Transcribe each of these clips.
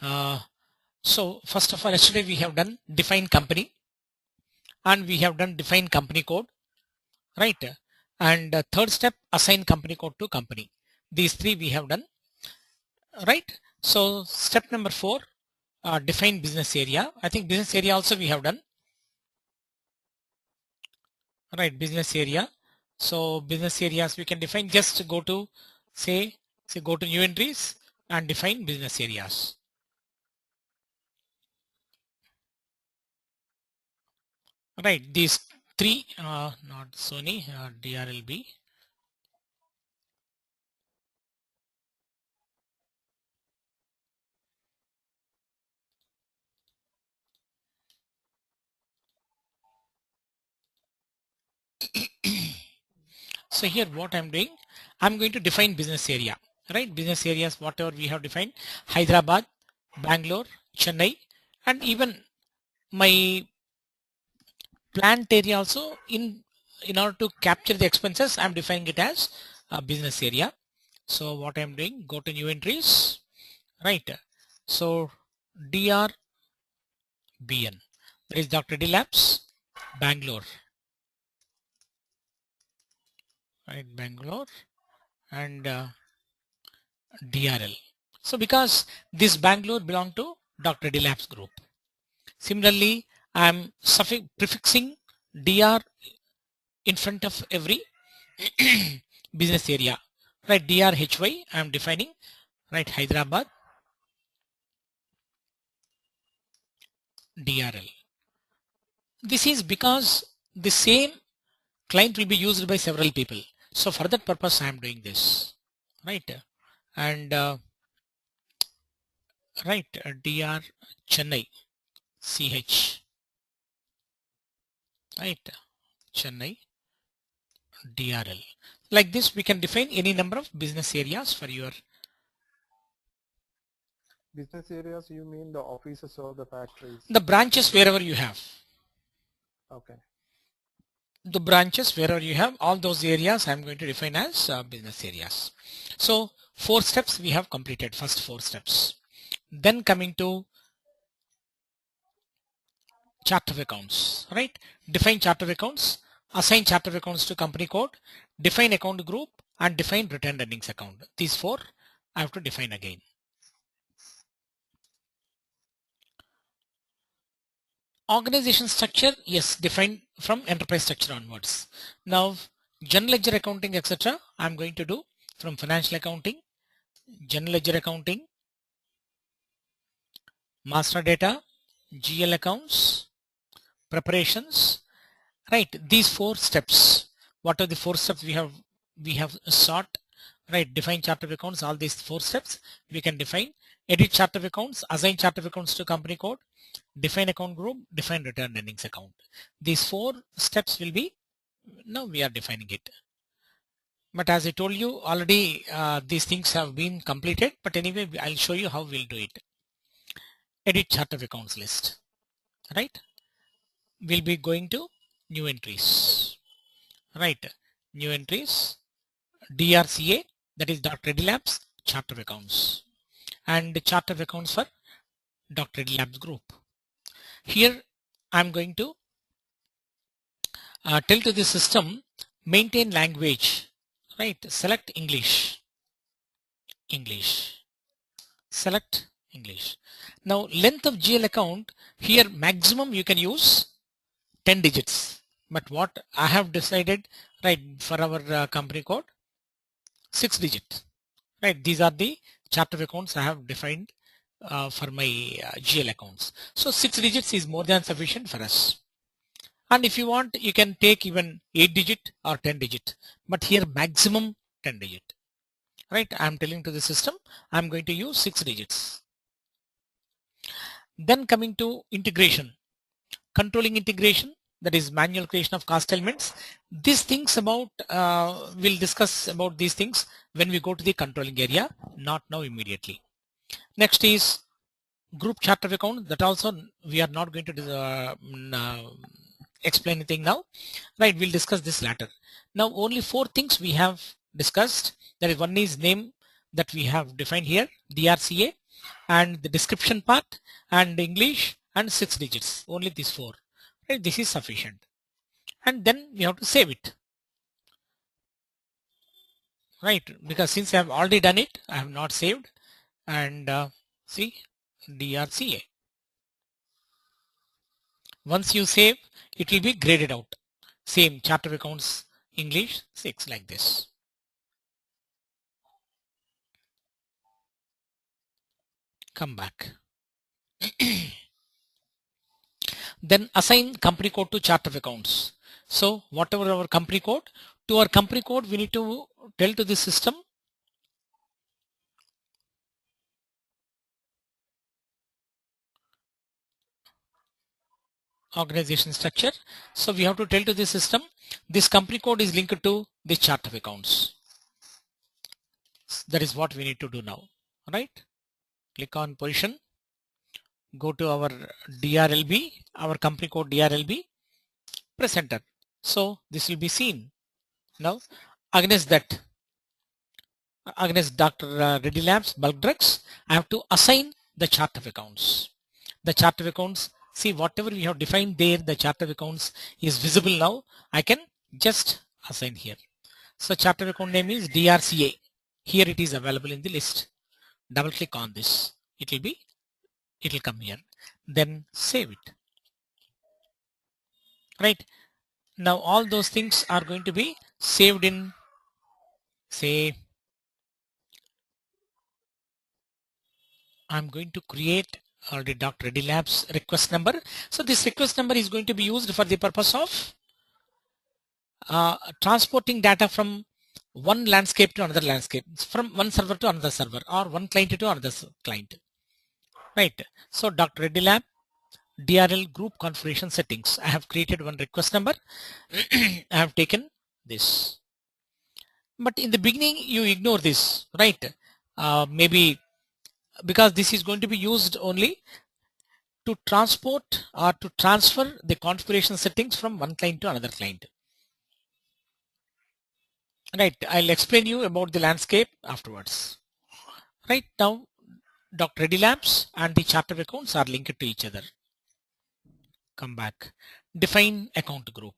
Uh, so first of all, yesterday we have done define company and we have done define company code, right? And third step, assign company code to company. These three we have done, right? So step number 4, define business area. I think business area also we have done, right? Business area. So business areas we can define. Just go to say go to new entries and define business areas. Right, these three, not Sony, DRLB. So here what I'm doing, I'm going to define business area, right? Business areas, whatever we have defined, Hyderabad, Bangalore, Chennai, and even my plant area also in order to capture the expenses, I'm defining it as a business area. So what I'm doing, go to new entries, right? So DRBN, that is Dr. D Labs, Bangalore, right? Bangalore and DRL. So because this Bangalore belong to Dr. D Labs group. Similarly, I'm prefixing DR in front of every business area, right? DRHY I'm defining, right? Hyderabad, DRL. This is because the same client will be used by several people. So for that purpose, I am doing this, right? And right, DR Chennai, CH, right? Chennai, DRL. Like this, we can define any number of business areas for your Business areas, you mean the offices or the factories? the branches wherever you have. Okay. The branches wherever you have, all those areas I'm going to define as business areas. So 4 steps we have completed, first 4 steps. Then coming to chart of accounts, right? Define chart of accounts, assign chart of accounts to company code, define account group, and define retained earnings account. These 4 I have to define again. Organization structure, yes, define from enterprise structure onwards. Now general ledger accounting, etc. I'm going to do from financial accounting, general ledger accounting, master data, GL accounts, preparations, right? These 4 steps. What are the 4 steps we have sought, right? Define chart of accounts, all these 4 steps we can define. Edit chart of accounts, assign chart of accounts to company code, define account group, define return earnings account. These 4 steps will be, now we are defining it. But as I told you already, these things have been completed, but anyway, I'll show you how we'll do it. Edit chart of accounts list, right? We'll be going to new entries, right? New entries, DRCA, that is Dr. Reddy Labs chart of accounts, and chart of accounts for Dr. Reddy Labs group. Here I'm going to tell to the system, maintain language, right? Select English, select English. Now length of GL account, here maximum you can use 10 digits, but what I have decided, right, for our company code, 6 digit, right? These are the chart of accounts I have defined for my GL accounts. So 6 digits is more than sufficient for us. And if you want, you can take even 8 digit or 10 digit, but here maximum 10 digit, right? I'm telling to the system, I'm going to use 6 digits. Then coming to integration, controlling integration, that is manual creation of cost elements. These things about, we'll discuss about these things when we go to the controlling area, not now immediately. Next is group chart of account, that also we are not going to explain anything now, right? We'll discuss this later. Now only 4 things we have discussed. That is, one is name that we have defined here, DRCA, and the description part, and English, and 6 digits, only these 4. Right? This is sufficient. And then we have to save it. Right? Because since I have already done it, I have not saved. And see, DRCA. Once you save, it will be graded out. Same chart of accounts, English 6, like this. Come back. Then assign company code to chart of accounts. So whatever our company code, to our company code we need to tell to the system organization structure. So we have to tell to the system this company code is linked to the chart of accounts. That is what we need to do now. Right? Click on position. Go to our DRLB, our company code DRLB, press enter. So this will be seen. Now against that, against Dr. Reddy Labs bulk drugs, I have to assign the chart of accounts. The chart of accounts, see whatever we have defined there, the chart of accounts is visible now. I can just assign here. So chart of account name is DRCA. Here it is available in the list. Double click on this. It will come here. Then save it. Right. Now all those things are going to be saved in, say, I'm going to create already Dr. Reddy Labs request number. So this request number is going to be used for the purpose of transporting data from one landscape to another landscape, from one server to another server, or one client to another client. Right. So Dr. Reddy Lab DRL group configuration settings. I have created one request number. I have taken this. But in the beginning, you ignore this, right? Maybe because this is going to be used only to transport or to transfer the configuration settings from one client to another client. Right, I'll explain you about the landscape afterwards. Right now, Dr. Reddy Labs and the chart of accounts are linked to each other. Come back. Define account group.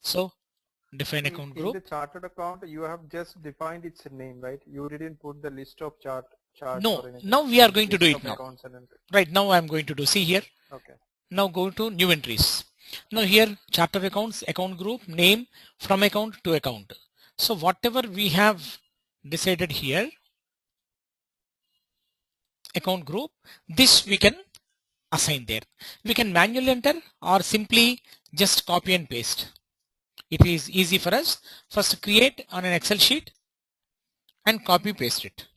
So define account group. In the chartered account, you have just defined its name, right? You didn't put the list of charts. No, or anything. now we are going to do it now. And right, now I'm going to do, see here. Okay. Now go to new entries. Now here chart of accounts, account group, name, from account to account. So whatever we have decided here, account group, this we can assign there. We can manually enter or simply just copy and paste. It is easy for us. First create on an Excel sheet and copy paste it.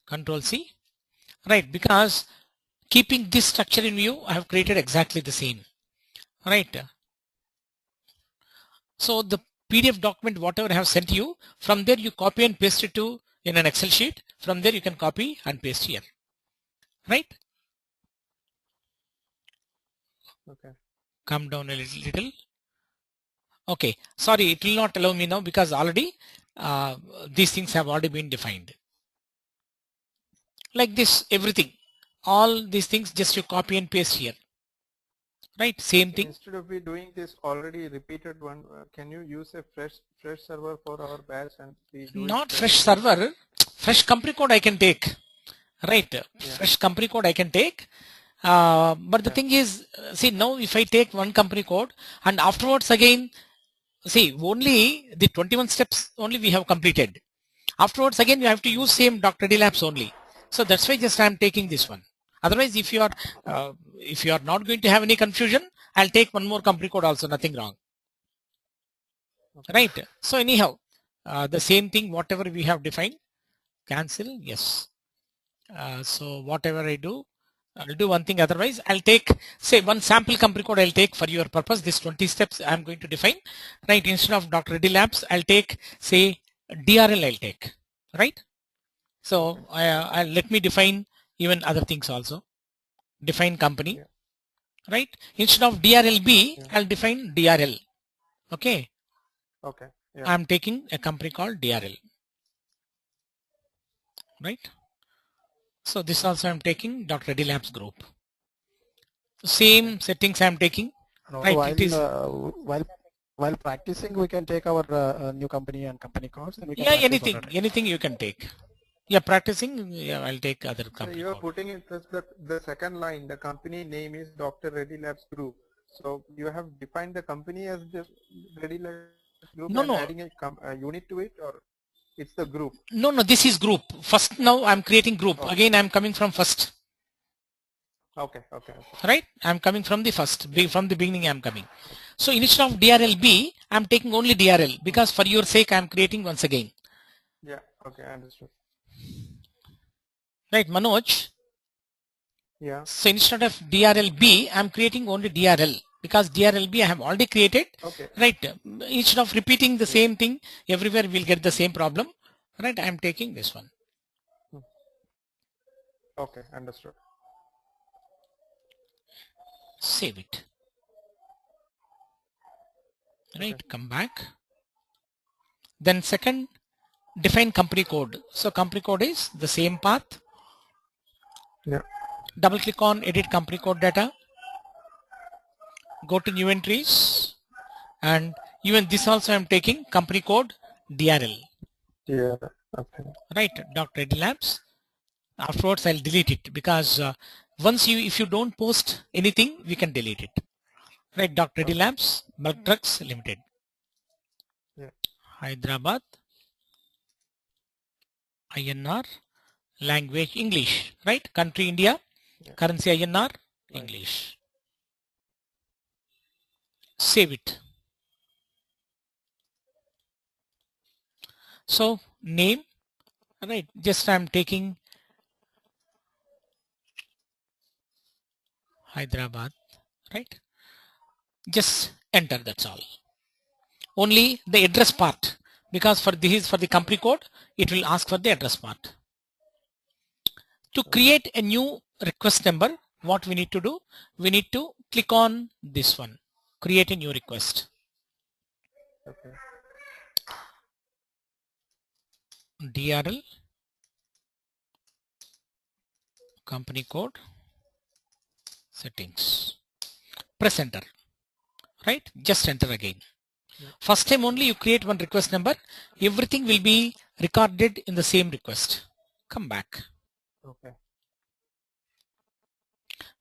Control C. Right, because keeping this structure in view, I have created exactly the same. Right. So the PDF document, whatever I have sent you, from there you copy and paste it to in an Excel sheet. From there you can copy and paste here. Right. Okay. Come down a little. Okay. Sorry, it will not allow me now because already these things have already been defined. Like this, everything, all these things just you copy and paste here. Right, same thing. Instead of we doing this already repeated one, can you use a fresh server for our batch and we do not fresh server, fresh company code I can take. Right, fresh company code I can take. But the thing is, see now if I take one company code and afterwards again, see only the 21 steps only we have completed. Afterwards again you have to use same Dr. Reddy Labs only. So that's why just I am taking this one. Otherwise, if you are not going to have any confusion, I'll take one more company code also, nothing wrong. Okay. Right. So anyhow, the same thing, whatever we have defined, cancel, yes. So whatever I do, I'll do one thing. Otherwise, I'll take, say, one sample company code I'll take for your purpose. This 20 steps I'm going to define. Right. Instead of Dr. Reddy Labs, I'll take, say, DRL I'll take. Right. So I'll let me define even other things also. Define company, right? Instead of DRLB, I'll define DRL. Okay. Okay. Yeah. I'm taking a company called DRL, right? So this also I'm taking Dr. Reddy Labs Group. Same settings I'm taking, No, right? It is while practicing, we can take our new company and company codes, and we can yeah, practice on that. anything you can take. Yeah, practicing. Yeah, I'll take other So company you are code. putting it as the second line. The company name is Dr. Reddy Labs Group. So you have defined the company as the Reddy Labs Group No, and no, adding a unit to it, or it's the group. no, no. This is group. First, now I'm creating group. Okay. Again, I'm coming from first. Okay. Right? I'm coming from the first. From the beginning, I'm coming. So instead of DRLB, I'm taking only DRL because for your sake, I'm creating once again. Yeah. Okay. Understood. Right, Manoj? Yeah. So instead of DRLB, I'm creating only DRL because DRLB I have already created. Okay. Right? Instead of repeating the same thing, everywhere we'll get the same problem. Right? I'm taking this one. Okay. Understood. Save it. Right? Okay. Come back. Then second, define company code. So company code is the same path. Yeah. Double click on edit company code data. Go to new entries, and even this also I'm taking company code DRL. Yeah. Okay. Right, Dr. Reddy Labs. Afterwards I'll delete it because if you don't post anything, we can delete it. Right, Dr. Reddy Labs, Bulk Trucks Limited. Yeah. Hyderabad, INR, language English. Right, country India, Yeah. currency INR, Right. English. Save it. So name, right, just I'm taking Hyderabad, right? Just enter, that's all. Only the address part, because for this, for the company code, it will ask for the address part. To create a new request number, what we need to do? We need to click on this one, create a new request. Okay. DRL, company code, settings. Press enter, right? Just enter again. Yeah. First time only you create one request number, everything will be recorded in the same request. Come back. Okay.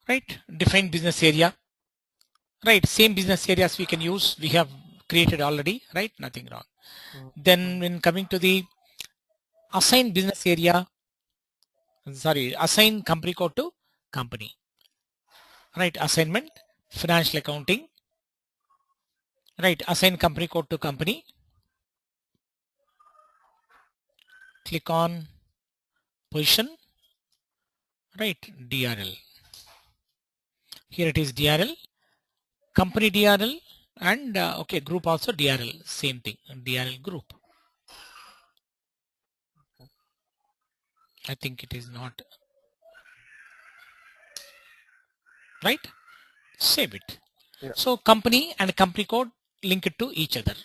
Right? Define business area. Right, same business areas we can use. We have created already, right? Nothing wrong. Then when coming to the assign business area, assign company code to company. Right, assignment, financial accounting. Right, assign company code to company. Click on position. Right, DRL. Here it is DRL, company DRL, and okay, group also DRL. Same thing, DRL group. I think it is not right. Save it. Yeah. So company and company code link it to each other.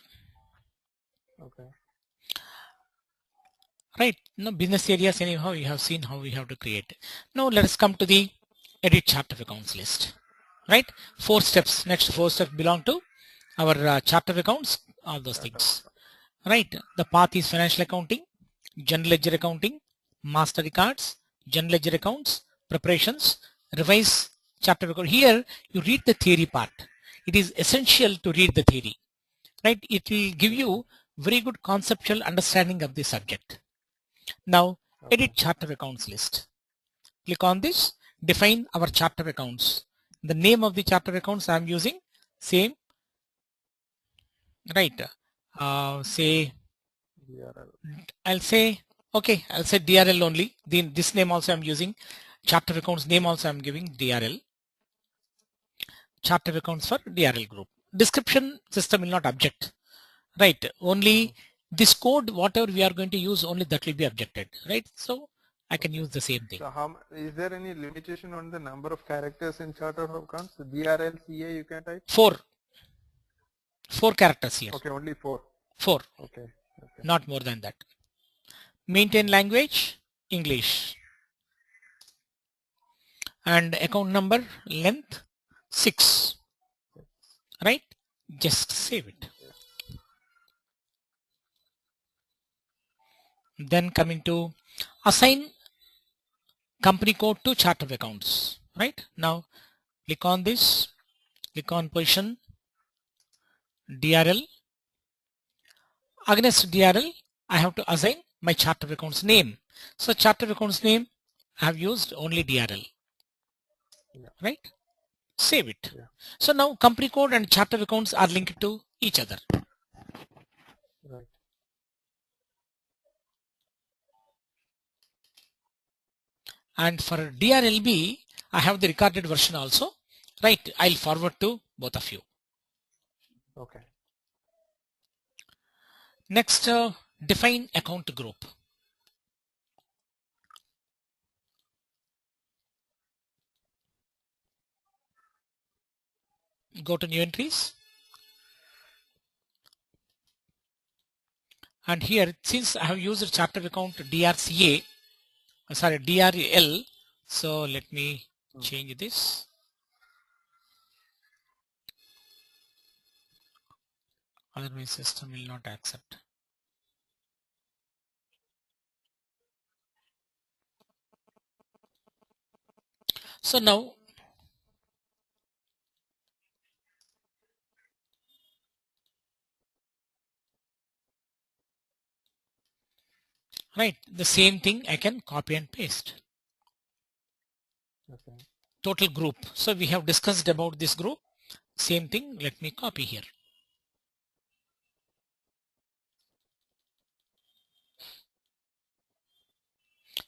Okay. Right. Now business areas anyhow you have seen how we have to create. Now let us come to the edit chart of accounts list. Right. 4 steps. Next 4 steps belong to our chart of accounts. All those things. Right. The path is financial accounting, general ledger accounting, master records, general ledger accounts, preparations, revise chart of account. Here you read the theory part. It is essential to read the theory. Right. It will give you very good conceptual understanding of the subject. Now edit chart of accounts list. Click on this, define our chart of accounts. The name of the chart of accounts I am using same, right? Say DRL. I'll say okay, I'll say DRL only. This name also I'm using. Chart of accounts name also I'm giving DRL. Chart of accounts for DRL group. Description system will not object. Right. Only this code, whatever we are going to use, only that will be objected. Right. So I can use the same thing. So is there any limitation on the number of characters in chart of accounts? DRL, CA you can type? 4 characters here. Okay, only 4. 4, Okay. Okay. not more than that. Maintain language, English. And account number length 6, right? Just save it. Then coming to assign company code to chart of accounts, right? Now click on this, click on position, DRL. Against DRL, I have to assign my chart of accounts name. So chart of accounts name, I have used only DRL, Yeah. right? Save it. Yeah. So now company code and chart of accounts are linked to each other. Right. And for DRLB, I have the recorded version also, right? I'll forward to both of you. Okay. Next, define account group. Go to new entries. And here, since I have used chart of account DRCA, sorry, DRL, so let me change this. Otherwise, system will not accept. So now, right, the same thing I can copy and paste. Okay. Total group. So we have discussed about this group. Same thing, let me copy here.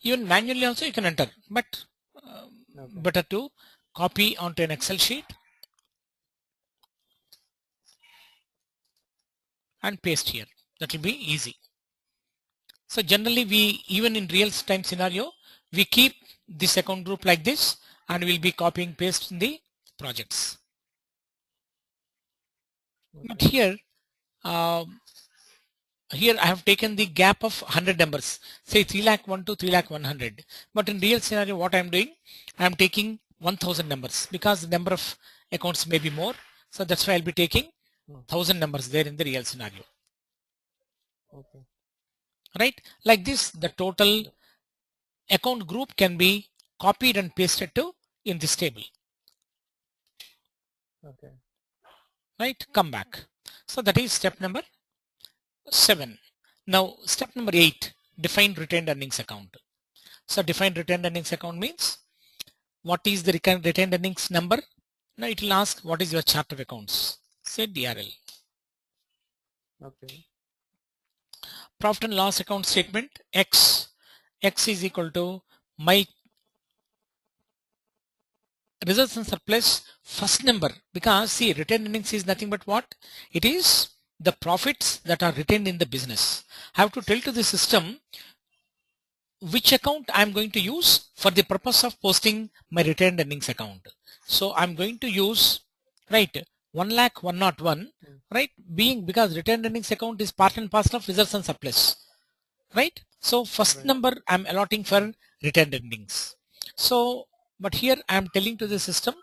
Even manually also you can enter, but Okay. better to copy onto an Excel sheet and paste here. That will be easy. So generally we, even in real time scenario, we keep this account group like this and we'll be copying paste in the projects. But here, here I have taken the gap of 100 numbers, say 3,01,000 to 3,01,100. But in real scenario, what I'm doing, I'm taking 1,000 numbers because the number of accounts may be more. So that's why I'll be taking 1,000 numbers there in the real scenario. Okay. Right? Like this, the total account group can be copied and pasted to in this table. Okay. Right? Come back. So that is step number 7. Now step number 8, define retained earnings account. So define retained earnings account means what is the retained earnings number? Now it will ask what is your chart of accounts. Say DRL. Okay. Profit and loss account statement X. X is equal to my results and surplus first number, because see, retained earnings is nothing but what? It is the profits that are retained in the business. I have to tell to the system which account I'm going to use for the purpose of posting my retained earnings account. So I'm going to use, right, 1,01,101, right, being because retained earnings account is part and parcel of reserves and surplus, right? So first number I'm allotting for retained earnings. So, but here I'm telling to the system,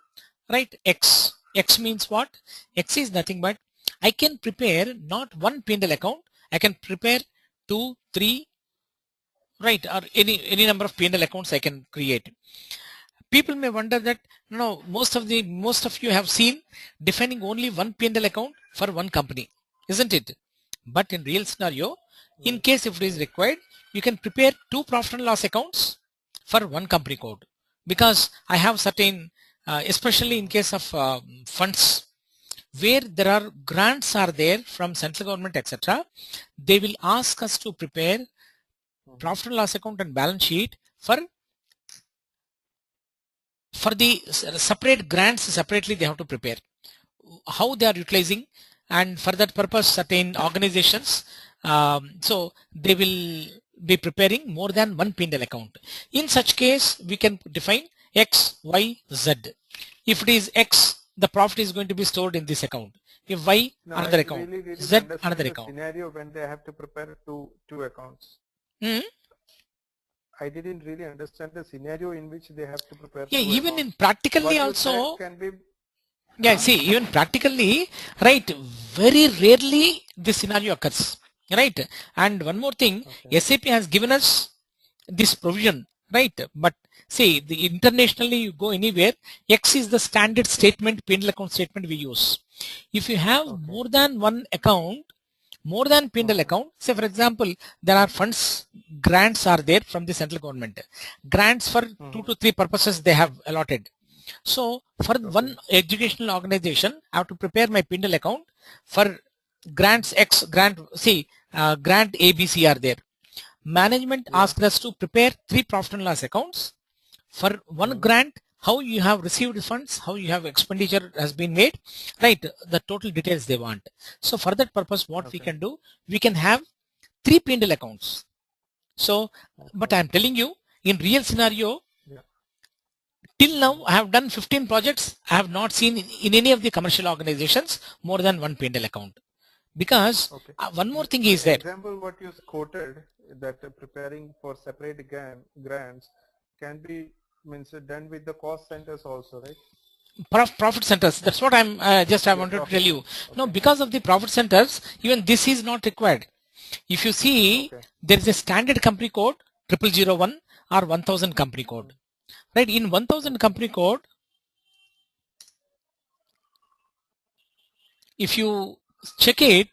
right, X. X means what? X is nothing but I can prepare not one P&L account, I can prepare 2, 3, right, or any number of P&L accounts I can create. People may wonder that no, most of you have seen defining only one P&L account for one company, isn't it? But in real scenario, in case if it is required, you can prepare 2 profit and loss accounts for one company code, because I have certain, especially in case of funds where there are grants are there from central government, etc. They will ask us to prepare profit and loss account and balance sheet for the separate grants. Separately they have to prepare how they are utilizing, and for that purpose certain organizations, so they will be preparing more than one P&L account. In such case we can define X, Y, Z. If it is X, the profit is going to be stored in this account. If Y, No, another I account. really didn't Z, understand another the account. scenario when they have to prepare two accounts. Hmm? I didn't really understand the scenario in which they have to prepare Yeah, two even accounts. in practically What you said also, can be. yeah, see, even practically, right, very rarely this scenario occurs, right? And one more thing, Okay. SAP has given us this provision, right? But see, the internationally you go anywhere, X is the standard statement, P&L account statement we use. If you have Okay. more than one account, more than P&L Okay. account, say for example, there are funds, grants are there from the central government. Grants for 2 to 3 purposes they have allotted. So for one educational organization, I have to prepare my P&L account for grants X, grant C, grant A, B, C are there. Management Yeah. asked us to prepare 3 profit and loss accounts for one grant, how you have received funds, how you have expenditure has been made, right? The total details they want. So for that purpose, what we can do, we can have 3 P&L accounts. So, but I am telling you, in real scenario, till now I have done 15 projects. I have not seen in any of the commercial organizations more than one P&L account. Because one more thing is the there. example what you quoted, that preparing for separate grants can be done with the cost centers also, right? Profit centers, that's what I'm I wanted to tell you. No, because of the profit centers, even this is not required. If you see, there is a standard company code 0001 or 1000 company code, right? In 1000 company code, if you check it,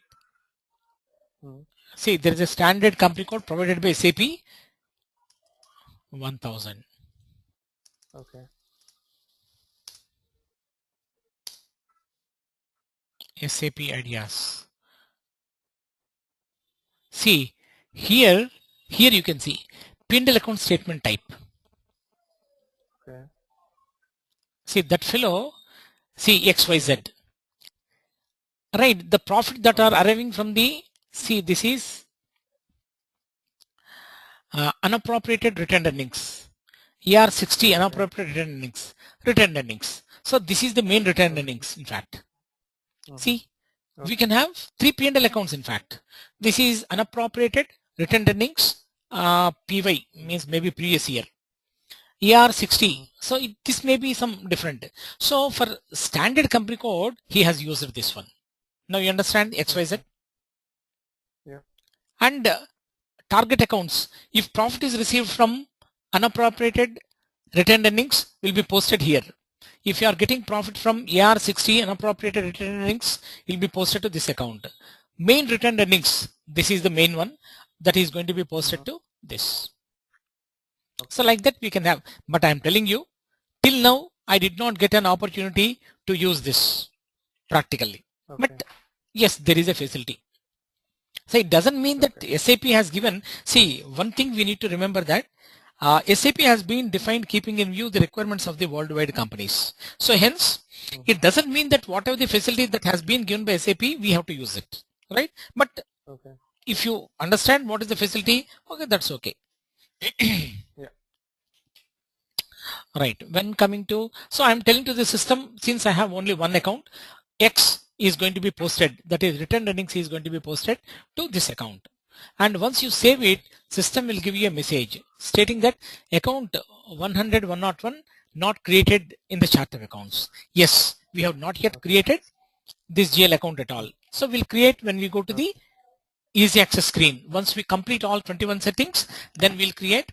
see, there is a standard company code provided by SAP 1000. Okay. SAP ideas. See, here you can see P&L account statement type. Okay. See that fellow, see XYZ. Right, the profit that are arriving from the, see, this is unappropriated retained earnings. ER60 unappropriated retained earnings. So this is the main retained earnings, in fact. See, we can have 3 P&L accounts, in fact. This is unappropriated retained earnings, PY means maybe previous year. ER60. So this may be some different. So for standard company code, he has used this one. Now you understand XYZ? Yeah. And target accounts, if profit is received from unappropriated retained earnings, will be posted here. If you are getting profit from AR60 unappropriated retained earnings, it will be posted to this account. Main retained earnings, this is the main one that is going to be posted to this. So like that we can have, but I am telling you, till now I did not get an opportunity to use this practically. But yes, there is a facility. So it doesn't mean that SAP has given, see, one thing we need to remember that SAP has been defined keeping in view the requirements of the worldwide companies. So hence, it doesn't mean that whatever the facility that has been given by SAP, we have to use it, right? But if you understand what is the facility, okay, that's okay. Right, when coming to, so I'm telling to the system, since I have only one account, X is going to be posted, that is retained earnings is going to be posted to this account. And once you save it, system will give you a message stating that account 101 not created in the chart of accounts. Yes, we have not yet created this GL account at all. So we'll create when we go to the easy access screen. Once we complete all 21 settings, then we'll create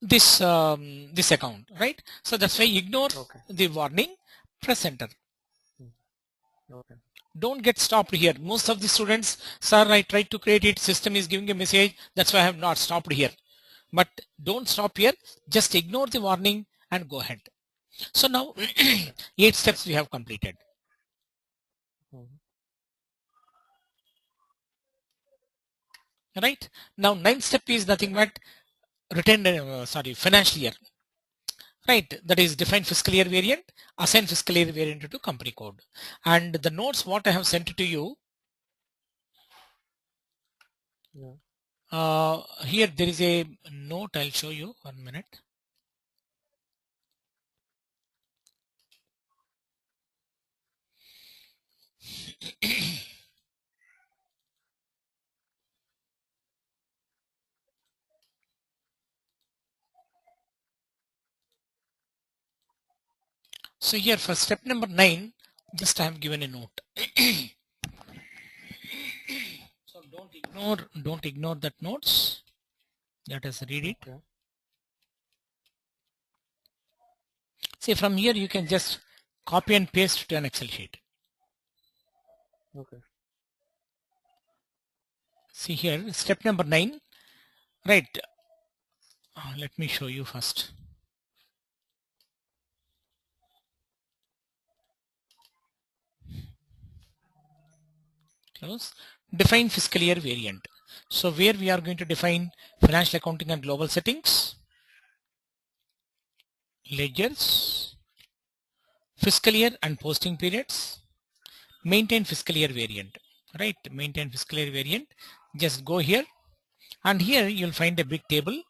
this this account, right? So that's why ignore the warning, press enter. Don't get stopped here. Most of the students, sir, I tried to create it, system is giving a message, that's why I have not stopped here. But don't stop here, just ignore the warning and go ahead. So now 8 steps we have completed. Right, now 9th step is nothing but retained financial year. Right, that is define fiscal year variant, assign fiscal year variant to company code. And the notes what I have sent to you, here there is a note, I'll show you 1 minute. So here for step number 9, just I have given a note. So don't ignore that notes. Let us read it. Okay. See, from here you can just copy and paste to an Excel sheet. Okay. See here, step number 9, right? Let me show you first. Close. Define fiscal year variant. So where we are going to define financial accounting and global settings, ledgers, fiscal year and posting periods, maintain fiscal year variant, right? Maintain fiscal year variant. Just go here, and here you'll find a big table.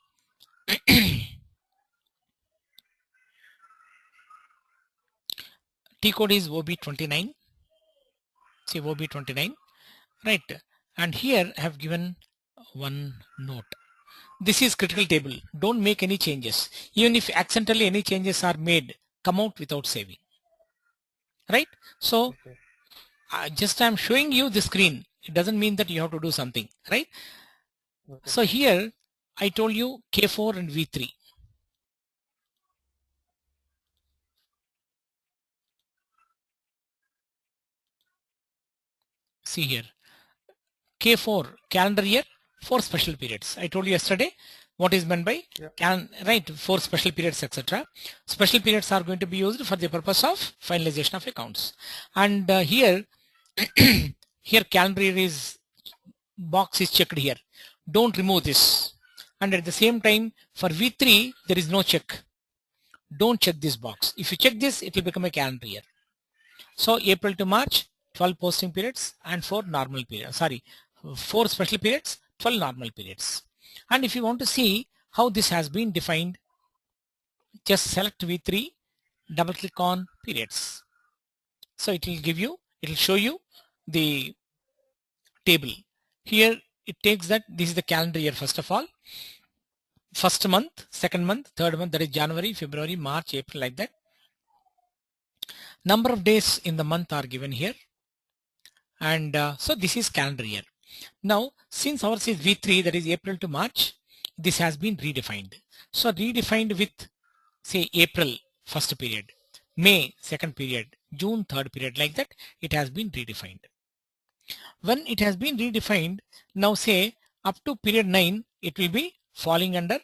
T code is OB29. See OB29, right? And here I have given one note. This is critical table. Don't make any changes. Even if accidentally any changes are made, come out without saving. Right? So Okay. just I'm showing you the screen. It doesn't mean that you have to do something, right? Okay. So here I told you K4 and V3. See here, K4 calendar year, 4 special periods. I told you yesterday what is meant by right, 4 special periods, etc. Special periods are going to be used for the purpose of finalization of accounts. And here here calendar year is box is checked here. Don't remove this. And at the same time for V3 there is no check. Don't check this box. If you check this, it will become a calendar year. So April to March, 12 posting periods and 4 normal periods. Sorry, 4 special periods, 12 normal periods. And if you want to see how this has been defined, just select V3, double click on periods. So it will give you, it will show you the table. Here it takes that this is the calendar year first of all. First month, second month, third month, that is January, February, March, April, like that. Number of days in the month are given here. And so this is calendar year. Now, since ours is V3, that is April to March, this has been redefined. So redefined with, say, April first period, May second period, June third period, like that, it has been redefined. When it has been redefined, now say up to period 9, it will be falling under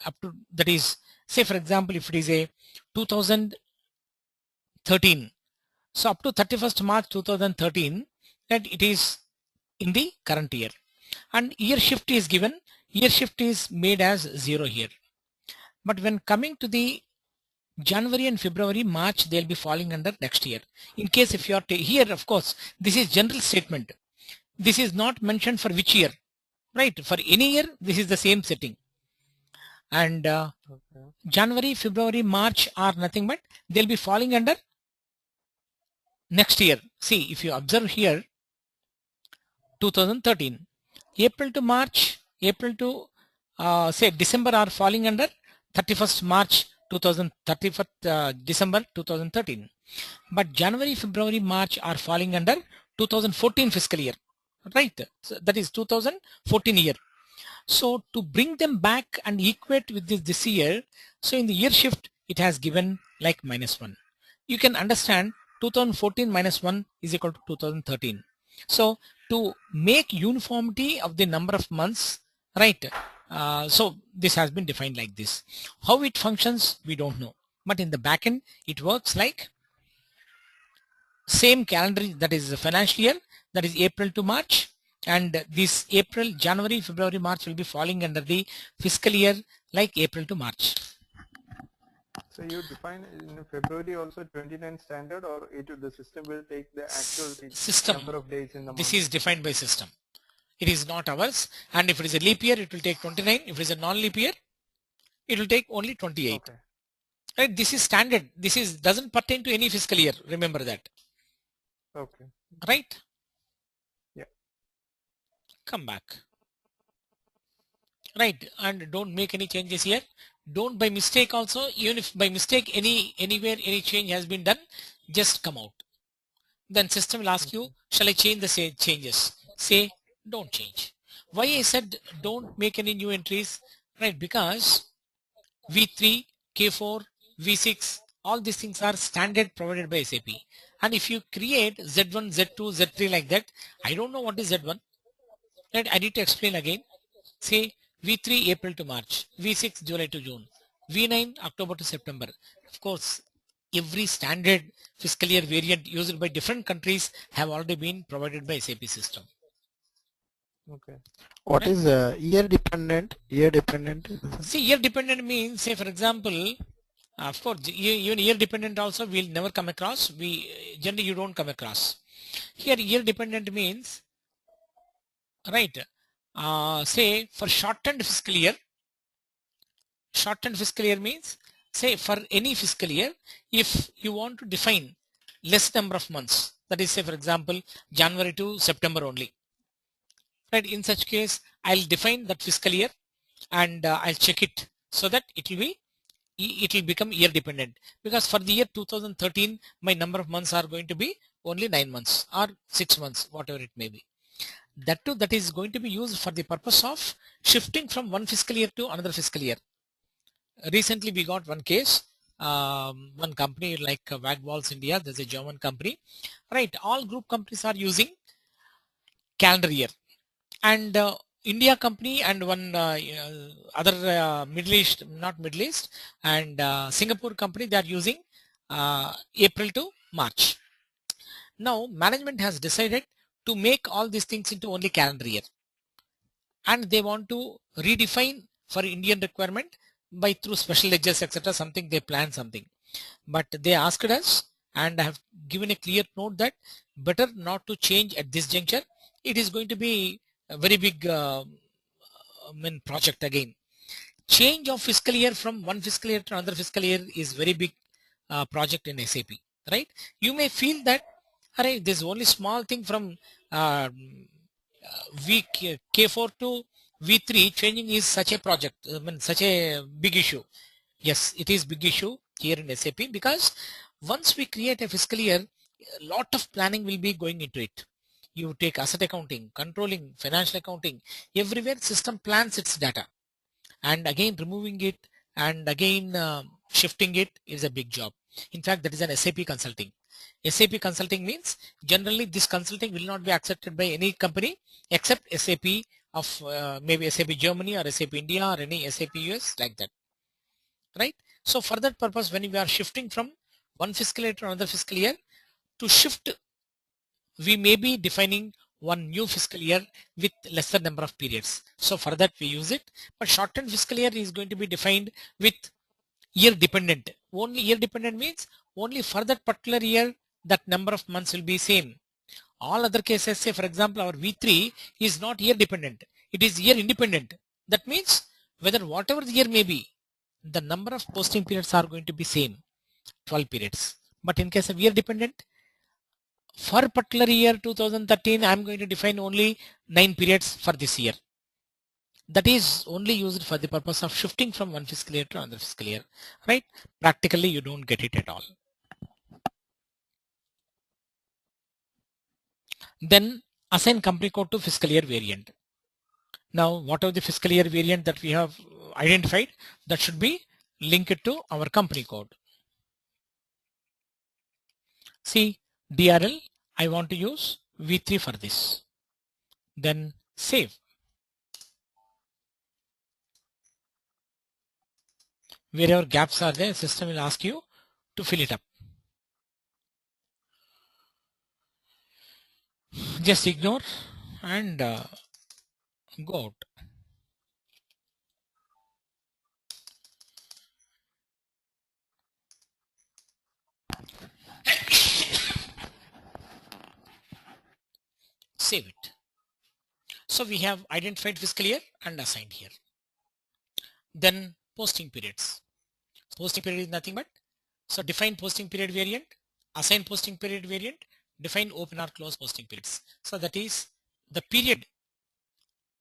up to, that is, say for example, if it is a 2013, so up to 31st March 2013, that it is in the current year. And year shift is given, year shift is made as 0 here. But when coming to the January and February, March, they'll be falling under next year. In case if you are here, of course, this is general statement. This is not mentioned for which year, right? For any year, this is the same setting. And January, February, March are nothing but they'll be falling under next year. See, if you observe here, 2013, April to March, April to say December are falling under 31st March 2031st December 2013. But January, February, March are falling under 2014 fiscal year, right? So that is 2014 year. So to bring them back and equate with this year, so in the year shift, it has given like -1. You can understand 2014 -1 is equal to 2013. So to make uniformity of the number of months, right? So this has been defined like this. How it functions, we don't know. But in the backend, it works like same calendar, that is the financial year, that is April to March. And this April, January, February, March will be falling under the fiscal year like April to March. So you define in February also 29 standard, or the system will take the actual system number of days in the month? This is defined by system. It is not ours. And if it is a leap year, it will take 29. If it is a non-leap year, it will take only 28. Okay. Right? This is standard. This is doesn't pertain to any fiscal year. Remember that. Okay. Right? Yeah. Come back. Right, and don't make any changes here. Don't by mistake also, even if by mistake anywhere any change has been done, just come out. Then system will ask you, shall I change the changes? Say, don't change. Why I said don't make any new entries, right? Because V3, K4, V6, all these things are standard provided by SAP. And if you create Z1, Z2, Z3 like that, I don't know what is Z1. Right? I need to explain again. Say V3 April to March, V6 July to June, V9 October to September. Of course, every standard fiscal year variant used by different countries have already been provided by SAP system. Okay. What is year dependent? Year dependent. See, year dependent means, say for example, of course, even year dependent also we'll never come across. We generally you don't come across. Here, year dependent means, right? Say for shortened fiscal year. Shortened fiscal year means, say for any fiscal year, if you want to define less number of months, that is, say for example, January to September only. Right? In such case, I'll define that fiscal year and I'll check it so that it will become year dependent, because for the year 2013 my number of months are going to be only 9 months or 6 months, whatever it may be. That too, that is going to be used for the purpose of shifting from one fiscal year to another fiscal year. Recently we got one case, one company like Wagwalls India, there's a German company, right? All group companies are using calendar year, and India company and one other Middle East, not Middle East, and Singapore company, they are using April to March. Now management has decided to make all these things into only calendar year, and they want to redefine for Indian requirement by through special ledgers, etc. Something they plan something, but they asked us, and I have given a clear note that better not to change at this juncture. It is going to be a very big project again. Change of fiscal year from one fiscal year to another fiscal year is very big project in SAP, right? You may feel that, alright, this only small thing from K4 to V3 changing is such a project, such a big issue. Yes, it is big issue here in SAP, because once we create a fiscal year, a lot of planning will be going into it. You take asset accounting, controlling, financial accounting, everywhere system plans its data, and again removing it and again shifting it is a big job. In fact, that is an SAP consulting. SAP consulting means generally this consulting will not be accepted by any company except SAP of maybe SAP Germany or SAP India or any SAP US, like that, right? So for that purpose, when we are shifting from one fiscal year to another fiscal year, to shift we may be defining one new fiscal year with lesser number of periods. So for that we use it, but shortened fiscal year is going to be defined with year dependent. Only year dependent means only for that particular year that number of months will be same. All other cases, say for example our V3 is not year dependent, it is year independent. That means whether whatever the year may be, the number of posting periods are going to be same, 12 periods. But in case of year dependent, for particular year 2013 I am going to define only 9 periods for this year. That is only used for the purpose of shifting from one fiscal year to another fiscal year, right? Practically you don't get it at all. Then assign company code to fiscal year variant. Now whatever the fiscal year variant that we have identified, that should be linked to our company code. See, DRL, I want to use V3 for this. Then save. Wherever gaps are there, system will ask you to fill it up. Just ignore and go out. Save it. So we have identified fiscal year and assigned here. Then posting periods. Posting period is nothing but, so define posting period variant, assign posting period variant, define open or close posting periods. So that is the period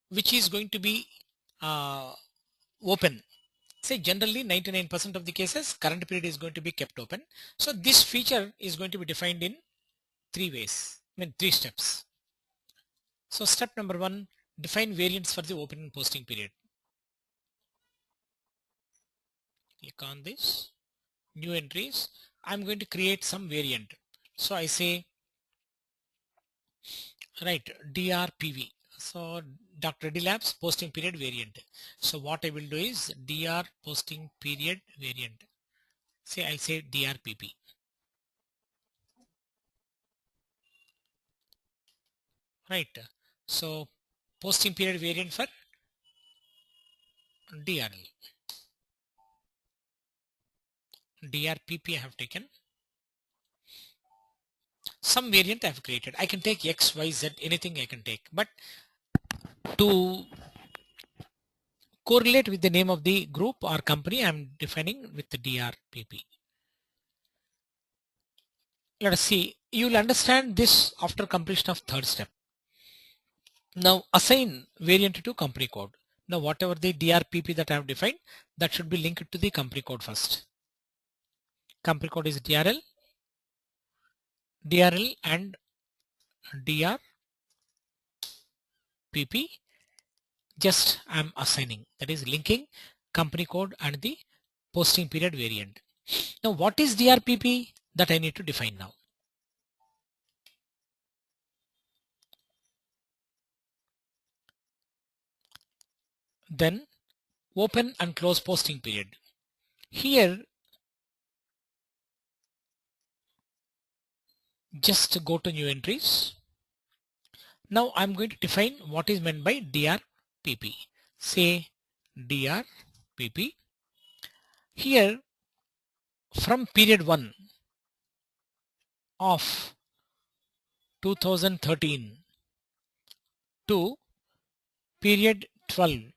which is going to be open say generally 99% of the cases current period is going to be kept open. So this feature is going to be defined in three ways, three steps. So step number one, define variants for the opening and posting period. Click on this, new entries. I'm going to create some variant. So I say, right, DRPV. So Dr. Reddy Labs posting period variant. So what I will do is DR posting period variant. Say I'll say DRPP. Right. So posting period variant for DRL. DRPP I have taken. Some variant I have created. I can take X, Y, Z, anything I can take. But to correlate with the name of the group or company, I'm defining with the DRPP. Let us see. You will understand this after completion of third step. Now assign variant to company code. Now whatever the DRPP that I have defined, that should be linked to the company code first. Company code is DRL and DRPP. Just I'm assigning, that is linking company code and the posting period variant. Now what is DRPP that I need to define now? Then open and close posting period. Here just go to new entries. Now I'm going to define what is meant by DRPP. Say DRPP. Here from period 1 of 2013 to period 12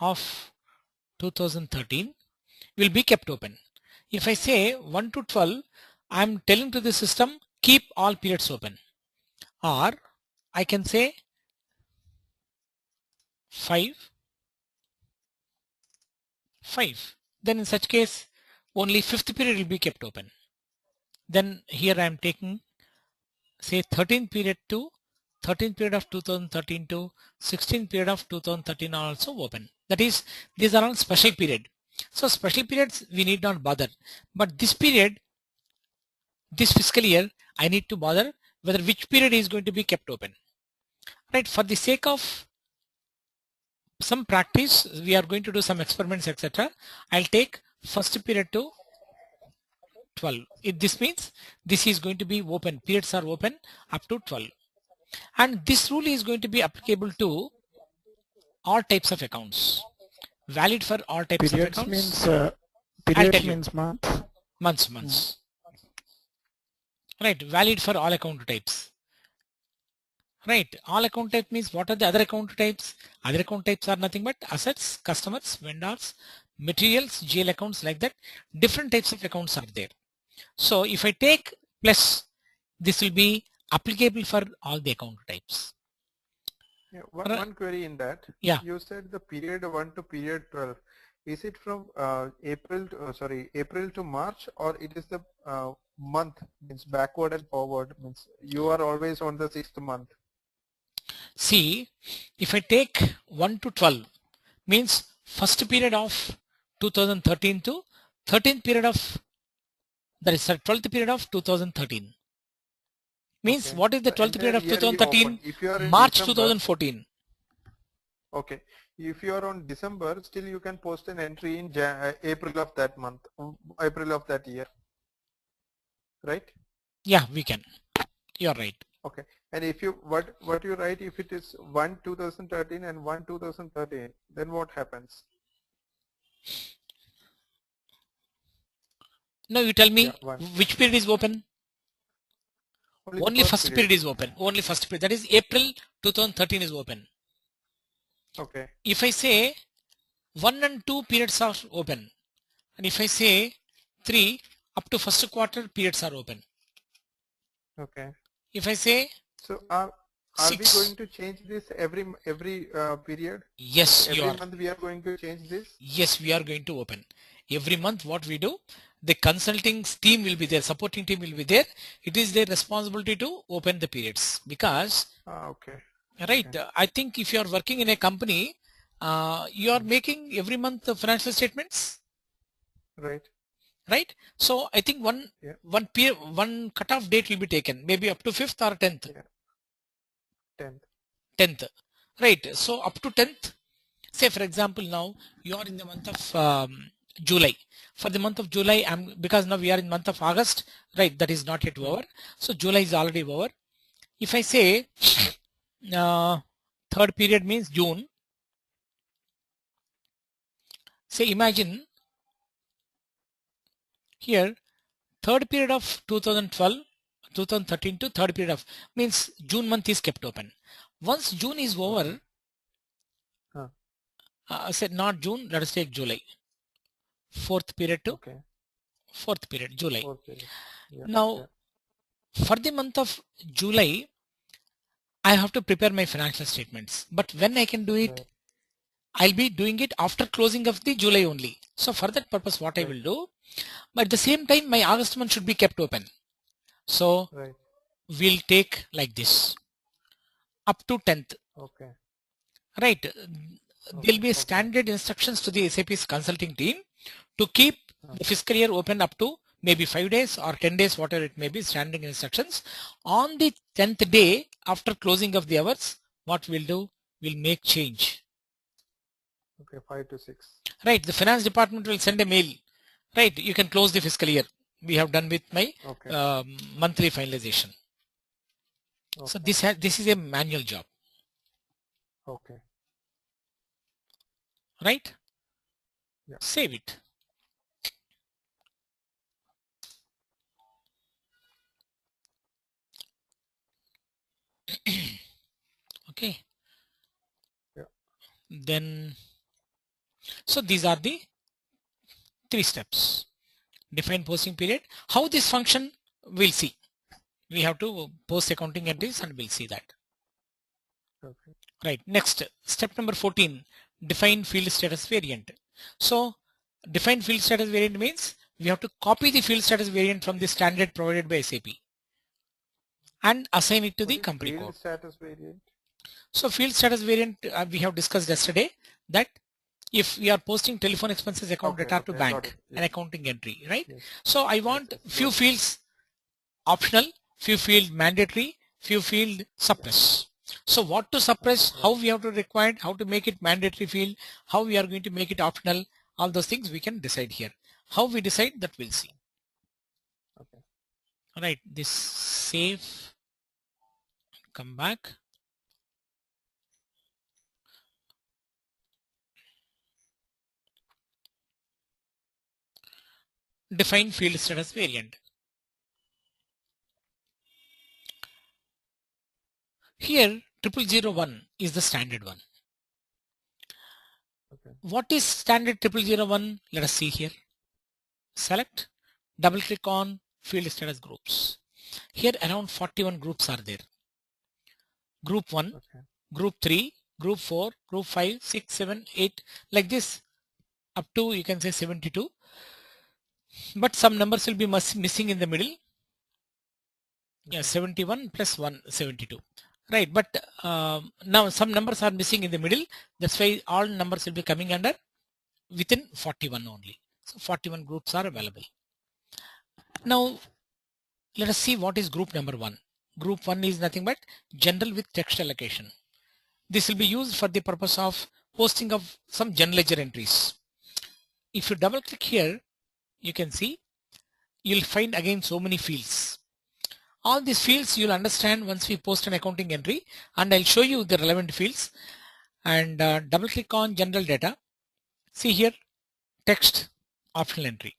of 2013 will be kept open. If I say 1 to 12, I'm telling to the system keep all periods open, or I can say 5. Then in such case only 5th period will be kept open. Then here I am taking say 13th period to 13th period of 2013 to 16th period of 2013 are also open. That is, these are all special period. So special periods we need not bother, but this period, this fiscal year, I need to bother whether which period is going to be kept open. Right, for the sake of some practice, we are going to do some experiments, etc. I'll take first period to 12. This means this is going to be open, periods are open up to 12. And this rule is going to be applicable to all types of accounts. Valid for all types Periods of accounts. Periods means month. Months. Right, valid for all account types. Right, all account type means what are the other account types? Other account types are nothing but assets, customers, vendors, materials, GL accounts, like that. Different types of accounts are there. So if I take plus, this will be applicable for all the account types. Yeah, one query in that. Yeah. You said the period 1 to period 12. Is it from April to March, or it is the month, means backward and forward, means you are always on the 6th month? See, if I take 1 to 12 means first period of 2013 to 13th period of, that is 12th period of 2013. Means Okay. What is the 12th period of 2013? March December, 2014. Okay. If you are on December, still you can post an entry in April of that month, April of that year, right? Yeah, we can. You're right. Okay. And if you what you write, if it is 1 2013 and 1 2013, then what happens? No, you tell me which period is open. Only first period is open. Only first period. That is April 2013 is open. Okay. If I say 1 and 2 periods are open, and if I say 3 up to first quarter periods are open. Okay. If I say so Are we 6. going to change this every period? Yes, you Every are. month we are going to change this? Yes, we are going to open. Every month what we do, the consulting team will be there, supporting team will be there. It is their responsibility to open the periods because, Okay. right, Okay. I think if you are working in a company, you are making every month the financial statements, Right. right? So I think Yeah. one cutoff date will be taken, maybe up to 5th or 10th. Yeah. 10th. 10th, right? So up to 10th, say for example, now you are in the month of July. For the month of July, because now we are in month of August, right? That is not yet over. So July is already over. If I say third period means June, say imagine here third period of 2012, 2013 to third period of means June month is kept open. Once June is over, say not June, let us take July. Fourth period to Okay. fourth period, July. 4th period. Yeah. Now, for the month of July, I have to prepare my financial statements. But when I can do it, Right. I'll be doing it after closing of the July only. So for that purpose, what I Right. will do, but at the same time, my August month should be kept open. So Right. we'll take like this up to 10th, Okay. right? There'll be Okay. standard instructions to the SAP's consulting team to keep the fiscal year open up to maybe 5 days or 10 days, whatever it may be, standing instructions. On the 10th day after closing of the hours, what we'll do, we'll make change. Okay. 5 to 6. Right, the finance department will send a mail. Right, you can close the fiscal year. We have done with my Okay. monthly finalization. Okay. So this is a manual job, Okay. right? Yeah. Save it. Okay. Yeah. Then, so these are the 3 steps. Define posting period. How this function, we'll see. We have to post accounting entries and we'll see that. Okay. Right. Next, step number 14, define field status variant. So define field status variant means we have to copy the field status variant from the standard provided by SAP and assign it to What the is company field code. status variant? So field status variant we have discussed yesterday that if we are posting telephone expenses account data to Got bank, it. an Yes. accounting entry, right? Yes. So I want Yes, few got it. fields optional, few field mandatory, few field suppress. So what to suppress, Okay, how we have to require, how to make it mandatory field, how we are going to make it optional, all those things we can decide here. How we decide that we'll see. Okay. All right, this save, come back. Define field status variant. Here 0001 is the standard one. Okay. What is standard 0001? Let us see here. Select, double click on field status groups. Here around 41 groups are there. Group 1, Okay. group 3, group 4, group 5, 6, 7, 8, like this up to you can say 72. But some numbers will be missing in the middle. Yeah, 71 plus 1, 72. Right, but now some numbers are missing in the middle. That's why all numbers will be coming under within 41 only. So 41 groups are available. Now let us see what is group number 1. Group 1 is nothing but general with text allocation. This will be used for the purpose of posting of some general ledger entries. If you double click here, you can see you'll find again so many fields. All these fields you'll understand once we post an accounting entry, and I'll show you the relevant fields. And double click on general data. See here, text optional entry.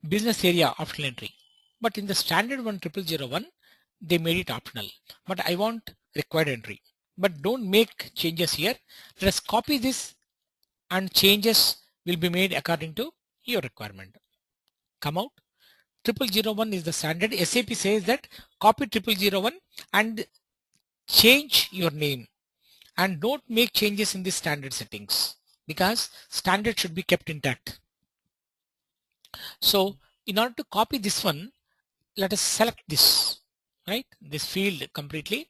Business area optional entry. But in the standard one 0001, they made it optional. But I want required entry. But don't make changes here. Let us copy this and changes will be made according to your requirement. Come out, 0001 is the standard. SAP says that copy 0001 and change your name, and don't make changes in the standard settings because standard should be kept intact. So in order to copy this one, let us select this, right? This field completely,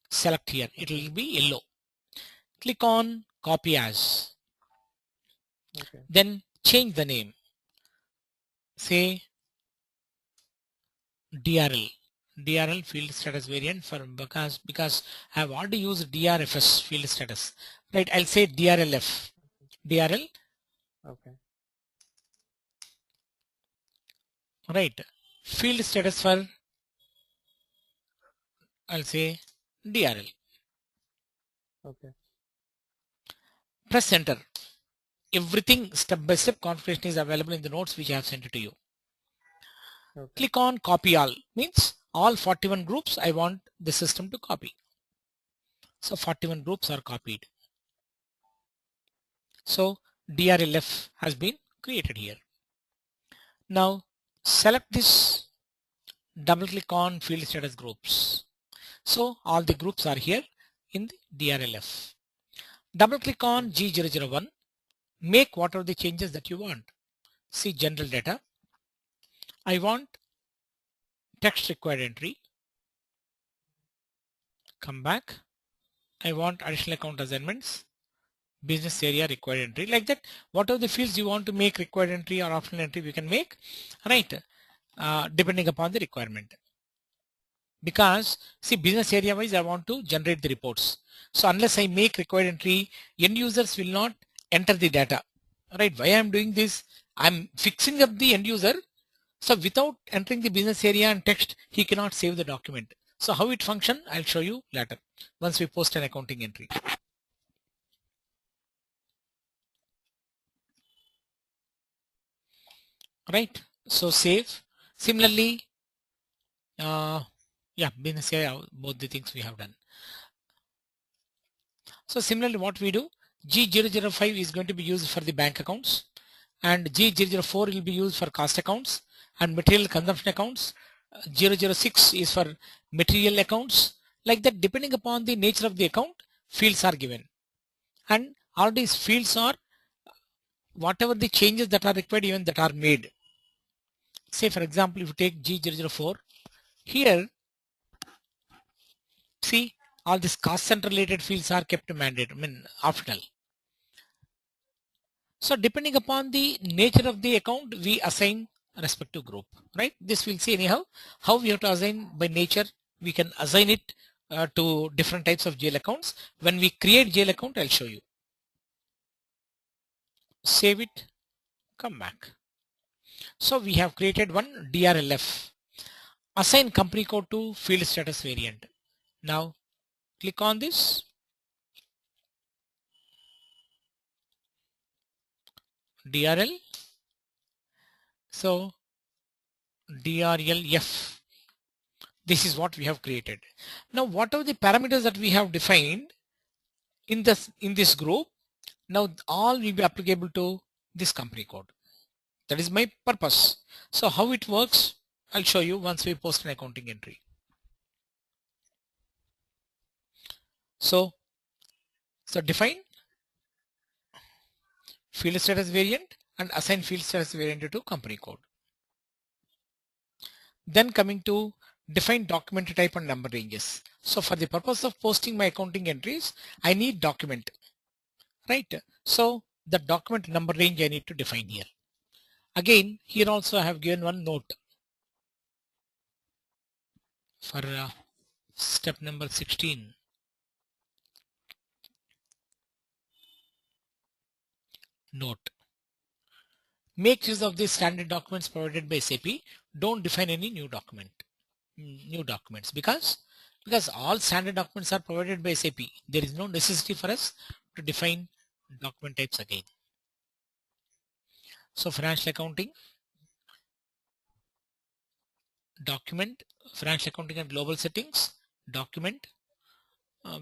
select here. It will be yellow. Click on copy as. Okay. Then change the name. Say DRL. DRL field status variant for because I have already used DRFS field status. Right, I'll say DRLF. DRL, Okay. right. Field status for, I'll say DRL. Okay. Press enter. Everything step by step configuration is available in the notes which I have sent it to you. Okay. Click on copy all, means all 41 groups I want the system to copy. So 41 groups are copied. So DRLF has been created here. Now select this, double click on field status groups. So all the groups are here in the DRLF. Double click on G001, make whatever the changes that you want. See general data. I want text required entry. Come back. I want additional account assignments, business area required entry, like that. Whatever the fields you want to make required entry or optional entry, we can make, right? Depending upon the requirement. Because see, business area wise I want to generate the reports. So unless I make required entry, end users will not enter the data, right? Why I'm doing this? I'm fixing up the end user. So without entering the business area and text, he cannot save the document. So how it function, I'll show you later once we post an accounting entry. Right? So save. Similarly, yeah, business area, both the things we have done. So similarly, what we do, G005 is going to be used for the bank accounts, and G004 will be used for cost accounts and material consumption accounts. 006 is for material accounts. Like that, depending upon the nature of the account, fields are given, and all these fields are whatever the changes that are required, even that are made. Say for example, if you take G004, here see all these cost center related fields are kept mandate, optional. So depending upon the nature of the account, we assign respective group, right? This we'll see anyhow how we have to assign by nature. We can assign it to different types of GL accounts. When we create GL account, I'll show you. Save it, come back. So we have created one DRLF. Assign company code to field status variant. Now click on this. DRL. So DRLF. This is what we have created. Now whatever the parameters that we have defined in this group, now all will be applicable to this company code. That is my purpose. So how it works, I'll show you once we post an accounting entry. So define field status variant and assign field status variant to company code. Then coming to define document type and number ranges. So for the purpose of posting my accounting entries, I need document, right? So the document number range I need to define here. Again, here also I have given one note for step number 16. Note. Make use of the standard documents provided by SAP. Don't define any new documents because all standard documents are provided by SAP. There is no necessity for us to define document types again. So financial accounting, document, financial accounting and global settings, document.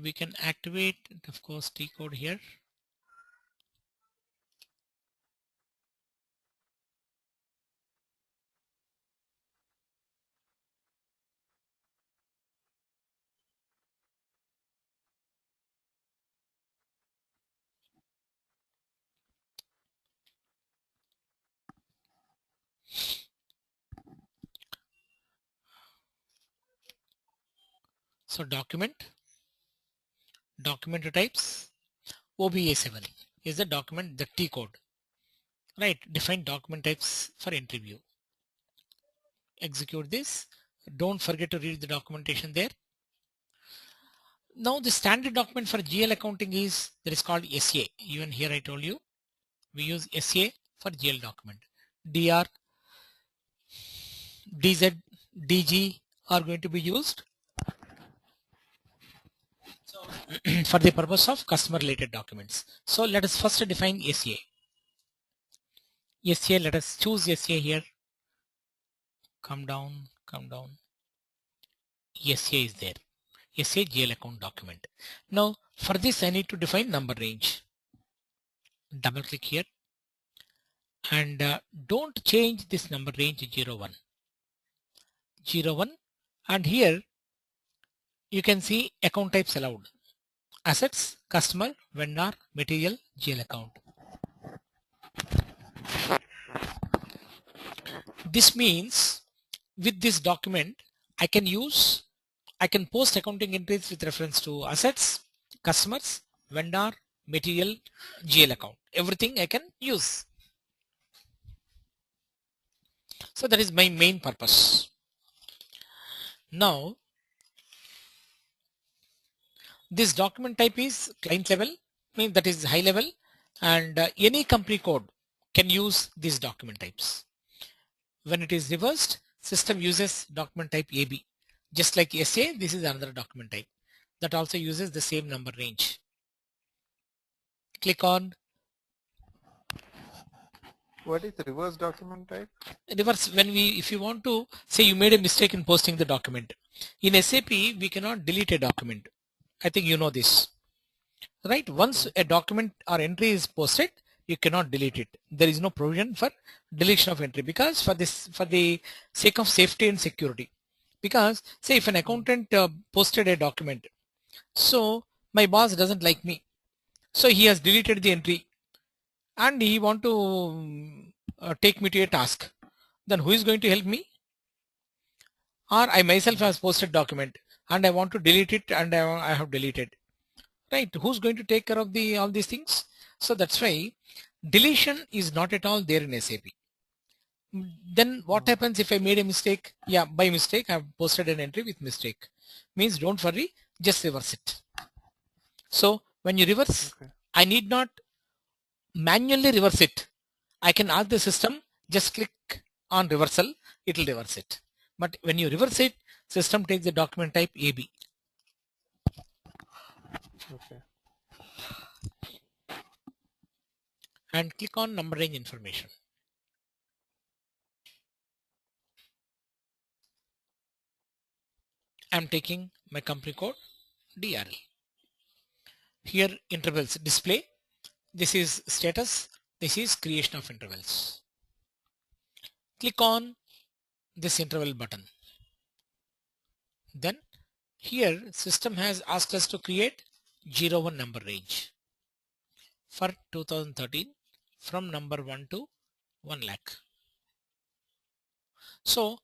We can activate, of course, T code here. So document types, OBA7 is the document, the T code, right? Define document types for entry view. Execute this. Don't forget to read the documentation there. Now the standard document for GL accounting is, that is called SA. Even here I told you we use SA for GL document. DR, DZ, DG are going to be used for the purpose of customer related documents. So let us first define SA. SA, let us choose SA here. Come down. SA is there. SA GL account document. Now for this I need to define number range. Double click here and don't change this number range 01. And here you can see account types allowed. Assets, customer, vendor, material, GL account. This means with this document I can post accounting entries with reference to assets, customers, vendor, material, GL account. Everything I can use. So that is my main purpose. Now this document type is client level, means that is high level, and any company code can use these document types. When it is reversed, system uses document type AB. Just like SA, this is another document type that also uses the same number range. Click on. What is reverse document type? Reverse, if you want to say you made a mistake in posting the document. In SAP, we cannot delete a document. I think you know this, right? Once a document or entry is posted, you cannot delete it. There is no provision for deletion of entry, because for the sake of safety and security. Because say if an accountant posted a document, so my boss doesn't like me, so he has deleted the entry and he want to take me to a task, then who is going to help me? Or I myself has posted document and I want to delete it and I have deleted, right? Who's going to take care of all these things? So that's why deletion is not at all there in SAP. Then what happens if I made a mistake? Yeah, by mistake I have posted an entry with mistake. Means don't worry, just reverse it. So when you reverse, I need not manually reverse it. I can ask the system, just click on reversal, it will reverse it. But when you reverse it, system takes the document type AB. Okay. And click on number range information. I'm taking my company code DRL. Here intervals display. This is status. This is creation of intervals. Click on this interval button. Then here system has asked us to create 01 number range for 2013 from number 1 to 1 lakh. So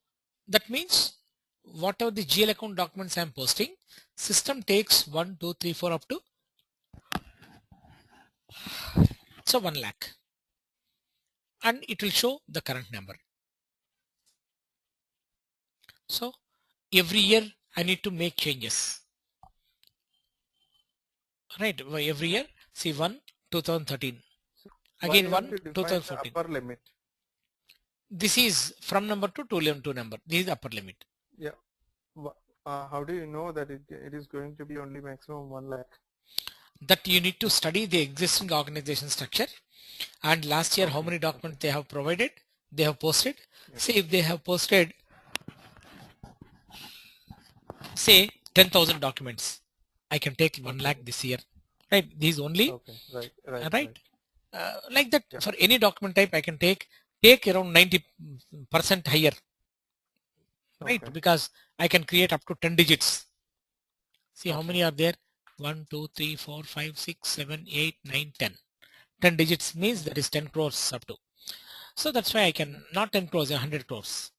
that means whatever the GL account documents I am posting, system takes 1, 2, 3, 4 up to 1 lakh, and it will show the current number. So every year I need to make changes, right? Every year, see 1 2013, again 1 2014. Upper limit. This is from number to 2 number. This is upper limit. Yeah. How do you know that it is going to be only maximum 1 lakh? That you need to study the existing organization structure, and last year how many documents they have provided, they have posted. Yes. See if they have posted say 10,000 documents, I can take 1 lakh this year, right? These only, right? Like that, yeah. For any document type I can take around 90% higher, right? Okay. Because I can create up to 10 digits. See how many are there? 1, 2, 3, 4, 5, 6, 7, 8, 9, 10. 10 digits means that is 10 crores up to. So that's why I can, not 10 crores, 100 crores.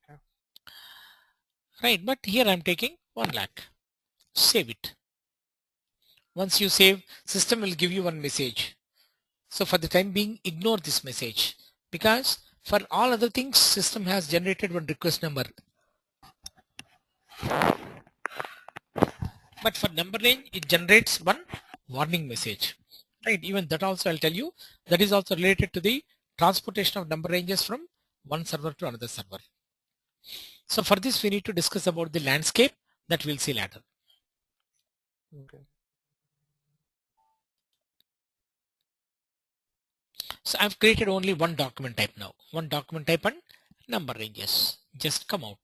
Yeah. Right, but here I'm taking 1 lakh. Save it. Once you save, system will give you one message. So for the time being, ignore this message, because for all other things, system has generated one request number. But for number range, it generates one warning message. Right? Even that also I'll tell you, that is also related to the transportation of number ranges from one server to another server. So for this, we need to discuss about the landscape that we'll see later. Okay. So I've created only one document type now. One document type and number ranges. Just come out.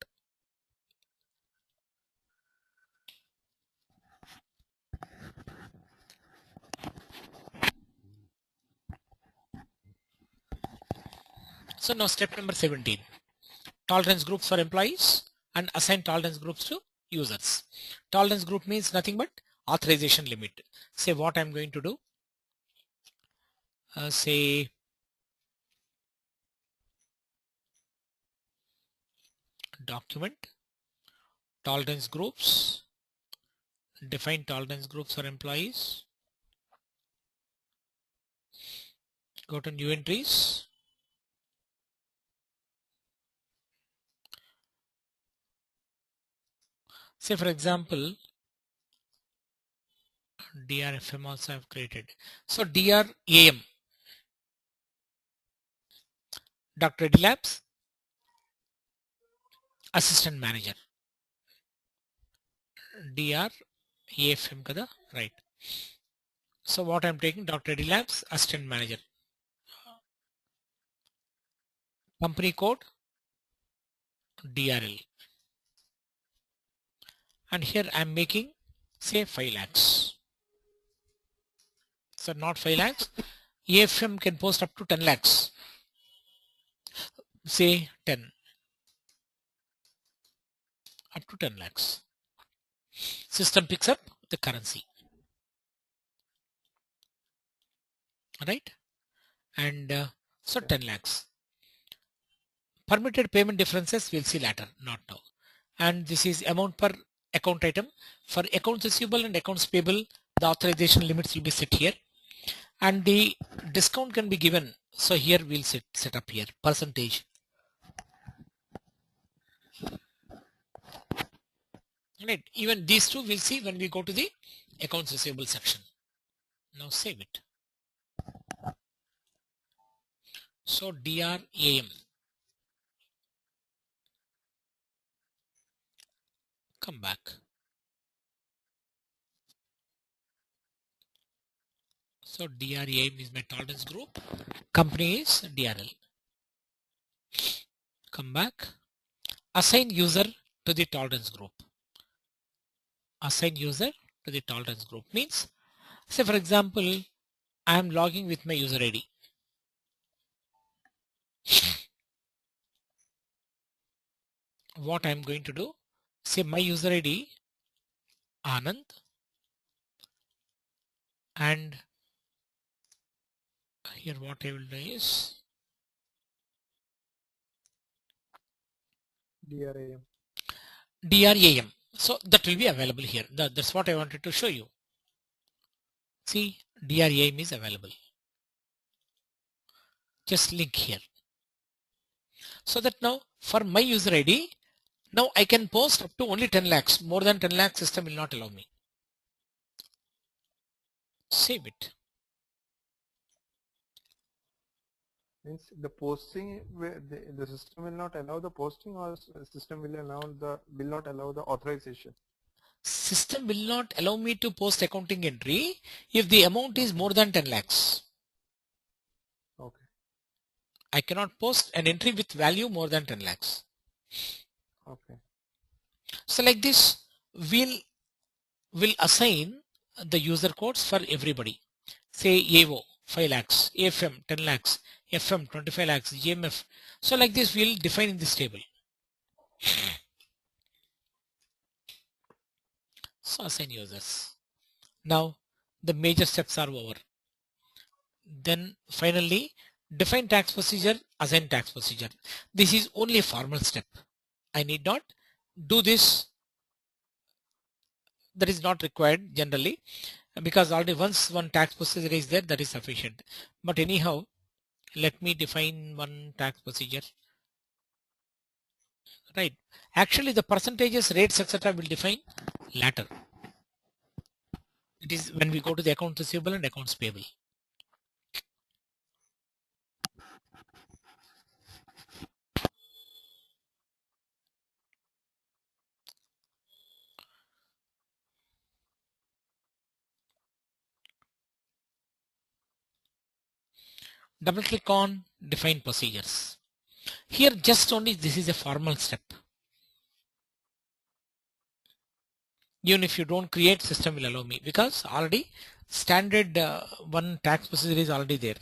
So now step number 17. Tolerance groups for employees and assign tolerance groups to users. Tolerance group means nothing but authorization limit. Say what I'm going to do. Say document tolerance groups, define tolerance groups for employees, go to new entries, say for example DRFM also I've created. So DRAM, Dr. Reddy Labs assistant manager, DRAFM kada, right? So what I'm taking, Dr. Reddy Labs assistant manager, company code DRL, and here I'm making say 5 lakhs. So not 5 lakhs, AFM can post up to 10 lakhs, say 10, up to 10 lakhs. System picks up the currency, right? And so 10 lakhs. Permitted payment differences we'll see later, not now. And this is amount per account item. For accounts receivable and accounts payable, the authorization limits will be set here, and the discount can be given. So here we'll set up here percentage. Right. Even these two we'll see when we go to the accounts receivable section. Now save it. So DRAM. Come back. So DRAM is my tolerance group. Company is DRL. Come back. Assign user to the tolerance group. Assign user to the tolerance group means, say for example, I am logging with my user ID. What I am going to do, say my user ID Anand, and here what I will do is DRAM. DRAM. So that will be available here. That's what I wanted to show you. See, DRAM is available. Just link here. So that now for my user ID, now I can post up to only 10 lakhs. More than 10 lakhs system will not allow me. Save it. Means the posting, the system will not allow the posting, or system will not allow the authorization. System will not allow me to post accounting entry if the amount is more than 10 lakhs. Okay. I cannot post an entry with value more than 10 lakhs. Okay. So like this, we'll assign the user codes for everybody. Say AO 5 lakhs, AFM 10 lakhs, FM 25 lakhs, GMF. So like this, we'll define in this table. So assign users. Now the major steps are over. Then finally, define tax procedure, assign tax procedure. This is only a formal step. I need not do this that is not required generally, because already once one tax procedure is there, that is sufficient. But anyhow, let me define one tax procedure. Right. Actually, the percentages, rates, etc. will define later. It is when we go to the accounts receivable and accounts payable. Double click on define procedures. Here just only this is a formal step. Even if you don't create, system will allow me, because already standard one tax procedure is already there.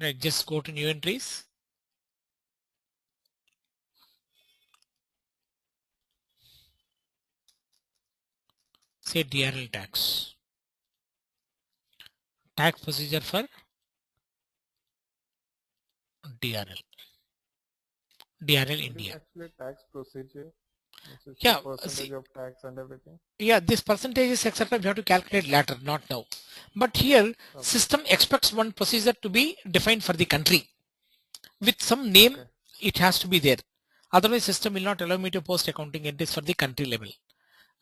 Right, just go to new entries. Say DRL tax. Tax procedure for DRL. DRL India. Actually, tax procedure. This is Yeah, the percentage see, of tax and everything. yeah, this percentages etc. we have to calculate later, not now. But here Okay. system expects one procedure to be defined for the country with some name. Okay. It has to be there. Otherwise, system will not allow me to post accounting entries for the country level.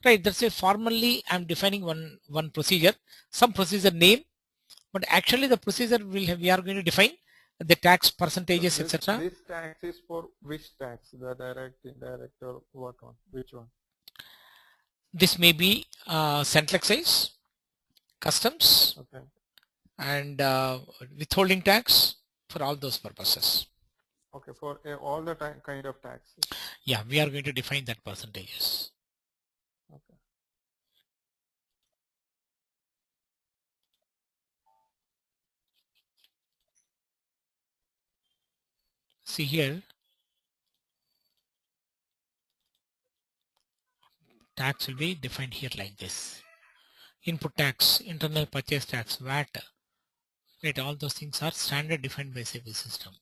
Right, that's why formally I'm defining one procedure, some procedure name, but actually the procedure we are going to define the tax percentages So etc. this tax is for which tax? The direct, indirect, or what one? Which one? This may be central excise, customs, Okay. and withholding tax, for all those purposes. Okay, for all the kind of taxes. Yeah, we are going to define that percentages. Okay. See here, tax will be defined here like this. Input tax, internal purchase tax, VAT, right, all those things are standard defined by civil system.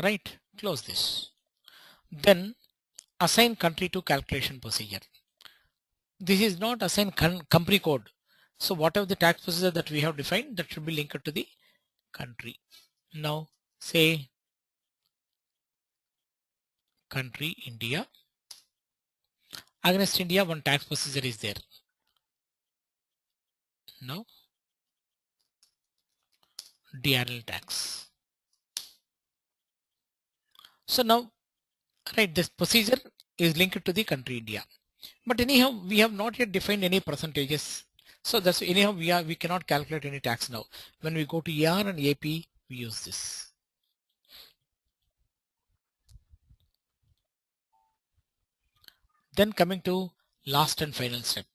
Right, close this. Then assign country to calculation procedure. This is not assign country code. So whatever the tax procedure that we have defined, that should be linked to the country. Now say country India. Against India, one tax procedure is there. Now DRL tax. So now, right, this procedure is linked to the country India. But anyhow, we have not yet defined any percentages. So that's anyhow we cannot calculate any tax now. When we go to ER and AP, we use this. Then coming to last and final step,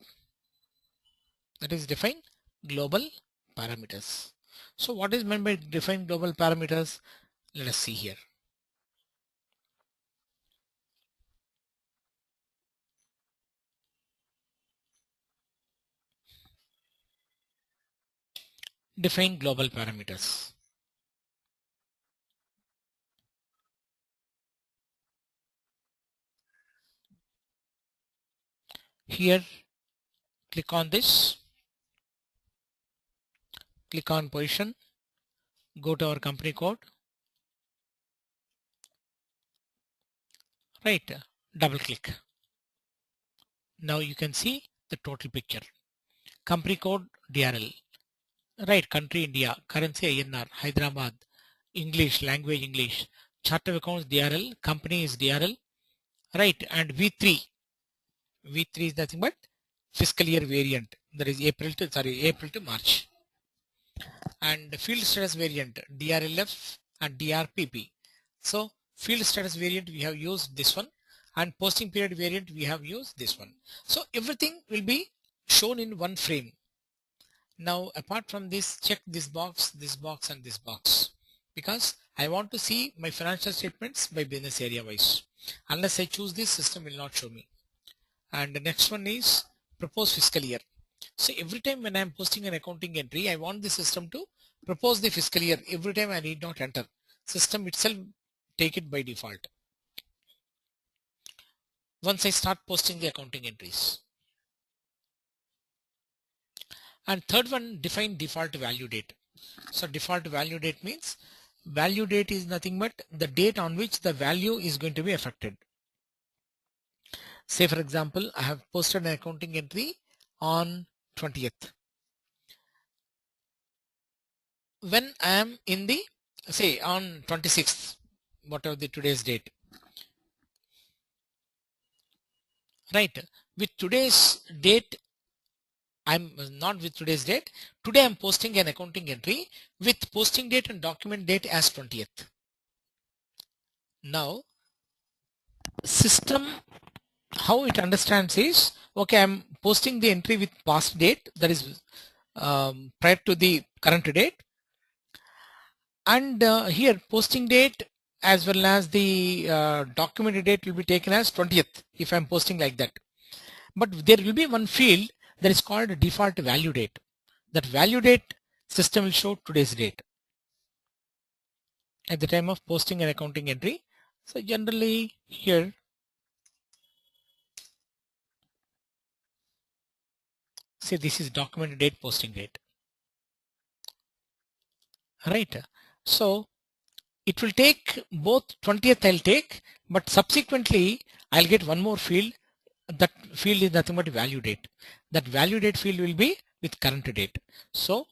that is define global parameters. So what is meant by define global parameters? Let us see here. Define global parameters. Here, click on this, click on position, go to our company code, right, double click. Now you can see the total picture. Company code DRL, right, country India, currency INR, Hyderabad, English, language English, chart of accounts DRL, company is DRL, right, and V3 is nothing but fiscal year variant, that is April to March, and field status variant DRLF and DRPP. So field status variant we have used this one, and posting period variant we have used this one. So everything will be shown in one frame. Now apart from this, check this box and this box, because I want to see my financial statements by business area wise. Unless I choose this, system will not show me. And the next one is propose fiscal year. So every time when I'm posting an accounting entry, I want the system to propose the fiscal year. Every time I need not enter. System itself take it by default. Once I start posting the accounting entries. And third one, define default value date. So default value date means value date is nothing but the date on which the value is going to be affected. Say for example, I have posted an accounting entry on 20th. When I am in the, say on 26th, whatever the today's date, right? With today's date, I'm not with today's date. Today I'm posting an accounting entry with posting date and document date as 20th. Now, system, how it understands is, okay, I'm posting the entry with past date, that is prior to the current date, and here posting date as well as the document date will be taken as 20th if I'm posting like that. But there will be one field that is called default value date. That value date system will show today's date at the time of posting an accounting entry. So generally here, say this is document date, posting date, right? So it will take both 20th I'll take, but subsequently I'll get one more field. That field is nothing but value date. That value date field will be with current date. So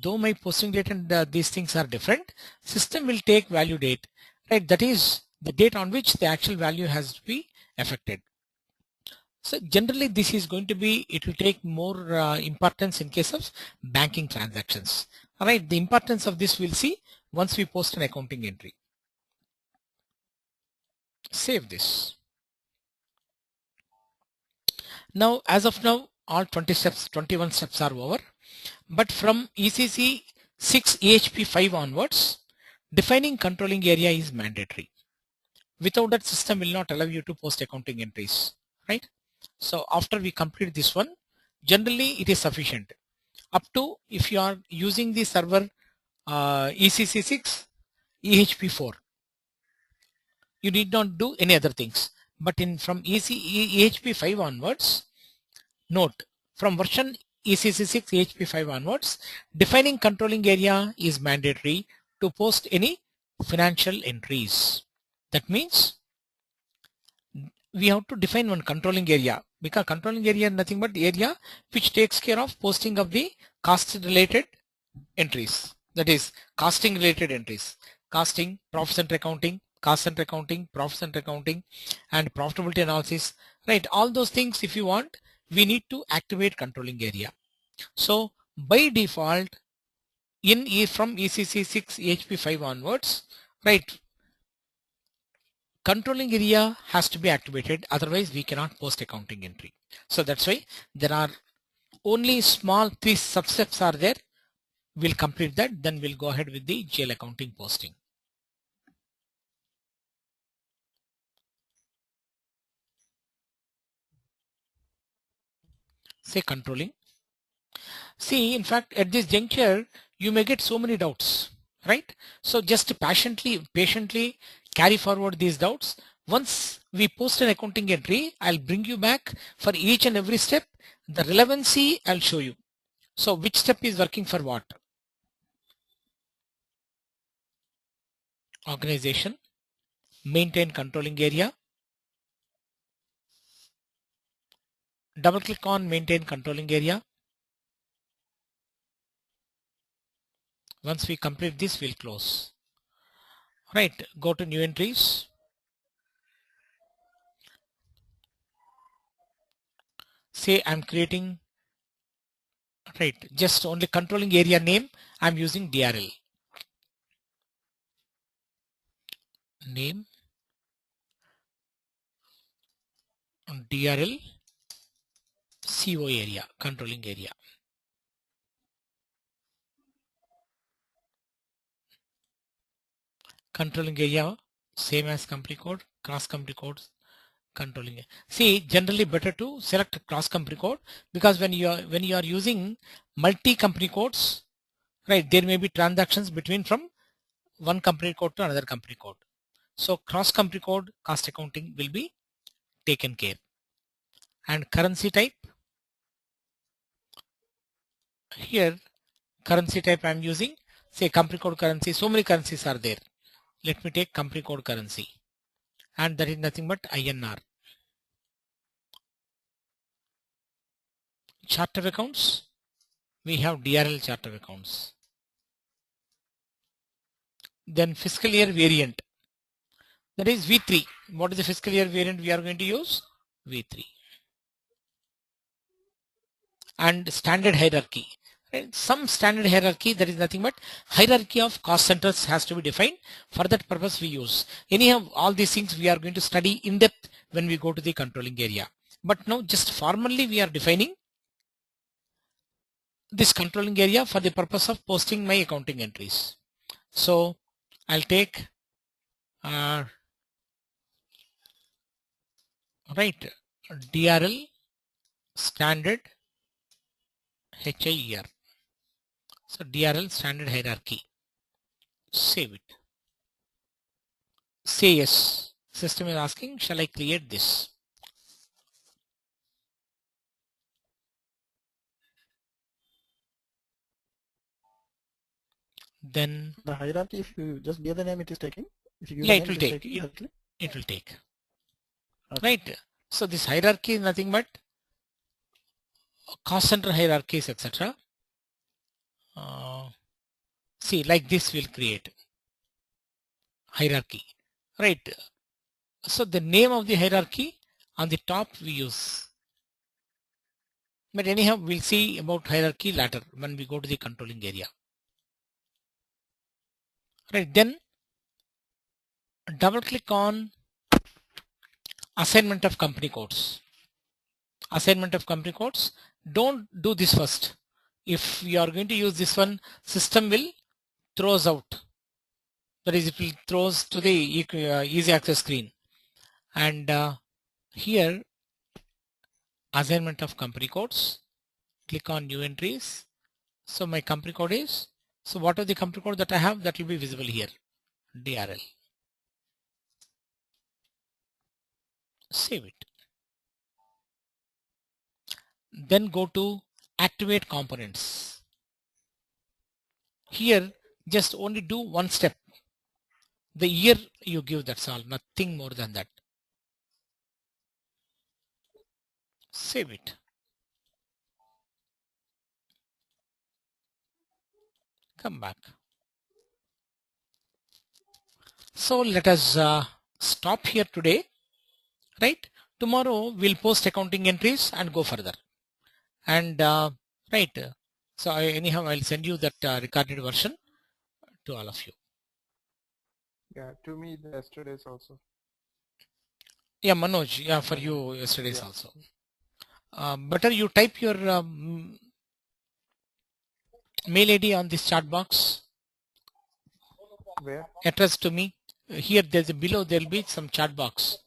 though my posting date and these things are different, system will take value date, right? That is the date on which the actual value has to be affected. So generally this is going to be, it will take more importance in case of banking transactions. All right, the importance of this we'll see once we post an accounting entry. Save this. Now, as of now, all 20 steps, 21 steps are over. But from ECC 6 EHP 5 onwards, defining controlling area is mandatory. Without that, system will not allow you to post accounting entries, right? So after we complete this one, generally it is sufficient. Up to if you are using the server ECC 6 EHP 4, you need not do any other things. But from EHP 5 onwards, note, from version ECC 6 EHP 5 onwards, defining controlling area is mandatory to post any financial entries. That means we have to define one controlling area, because controlling area is nothing but the area which takes care of posting of the cost related entries. That is costing related entries, costing, profit center accounting, cost center accounting, profit center accounting, and profitability analysis, right? All those things, if you want, we need to activate controlling area. So by default, from ECC 6 EHP 5 onwards, right, controlling area has to be activated, otherwise we cannot post accounting entry. So that's why there are only small 3 substeps are there. We'll complete that, then we'll go ahead with the GL accounting posting. Say controlling. See, in fact, at this juncture, you may get so many doubts, right? So just patiently carry forward these doubts. Once we post an accounting entry, I'll bring you back for each and every step. The relevancy I'll show you. So which step is working for what? Organization, maintain controlling area. Double click on maintain controlling area. Once we complete this, we'll close. Right, go to new entries. Say I'm creating, right, just only controlling area name. I'm using DRL. Name, DRL, CO area, controlling area. Controlling area, same as company code, cross company codes, controlling. See, generally better to select cross company code, because when you are using multi company codes, right, there may be transactions between from one company code to another company code. So cross company code cost accounting will be taken care. And currency type, here currency type I am using, say company code currency. So many currencies are there. Let me take company code currency, and that is nothing but INR. Chart of accounts, we have DRL chart of accounts. Then fiscal year variant, that is V3. What is the fiscal year variant we are going to use? V3. And standard hierarchy. Right? Some standard hierarchy, that is nothing but hierarchy of cost centers has to be defined. For that purpose we use. Anyhow, all these things we are going to study in depth when we go to the controlling area. But now just formally we are defining this controlling area for the purpose of posting my accounting entries. So I'll take right, DRL standard HIER. So DRL standard hierarchy. Save it. Say yes. System is asking, shall I create this? Then The hierarchy, if you just give the name, it is taking. If you give yeah, the it name, will it is take. taking directly. It will take. Okay. Right. So this hierarchy is nothing but cost center hierarchies, etc. See, like this will create hierarchy. Right. So the name of the hierarchy on the top we use. But anyhow, we'll see about hierarchy later when we go to the controlling area. Right. Then double click on assignment of company codes. Assignment of company codes. Don't do this first. If you are going to use this one, system will throws out. That is, it will throws to the easy access screen. And here, assignment of company codes. Click on new entries. So my company code is, so what are the company code that I have, that will be visible here, DRL. Save it. Then go to activate components. Here, just only do one step. The year you give, that's all, nothing more than that. Save it. Come back. So let us stop here today, right? Tomorrow we'll post accounting entries and go further. And right, so anyhow I'll send you that recorded version to all of you. Yeah, to me the yesterday's also. Yeah, Manoj, yeah, for you yesterday's Yeah. also. Better you type your mail ID on this chat box. Where? Address to me. Here there's a below, there will be some chat box.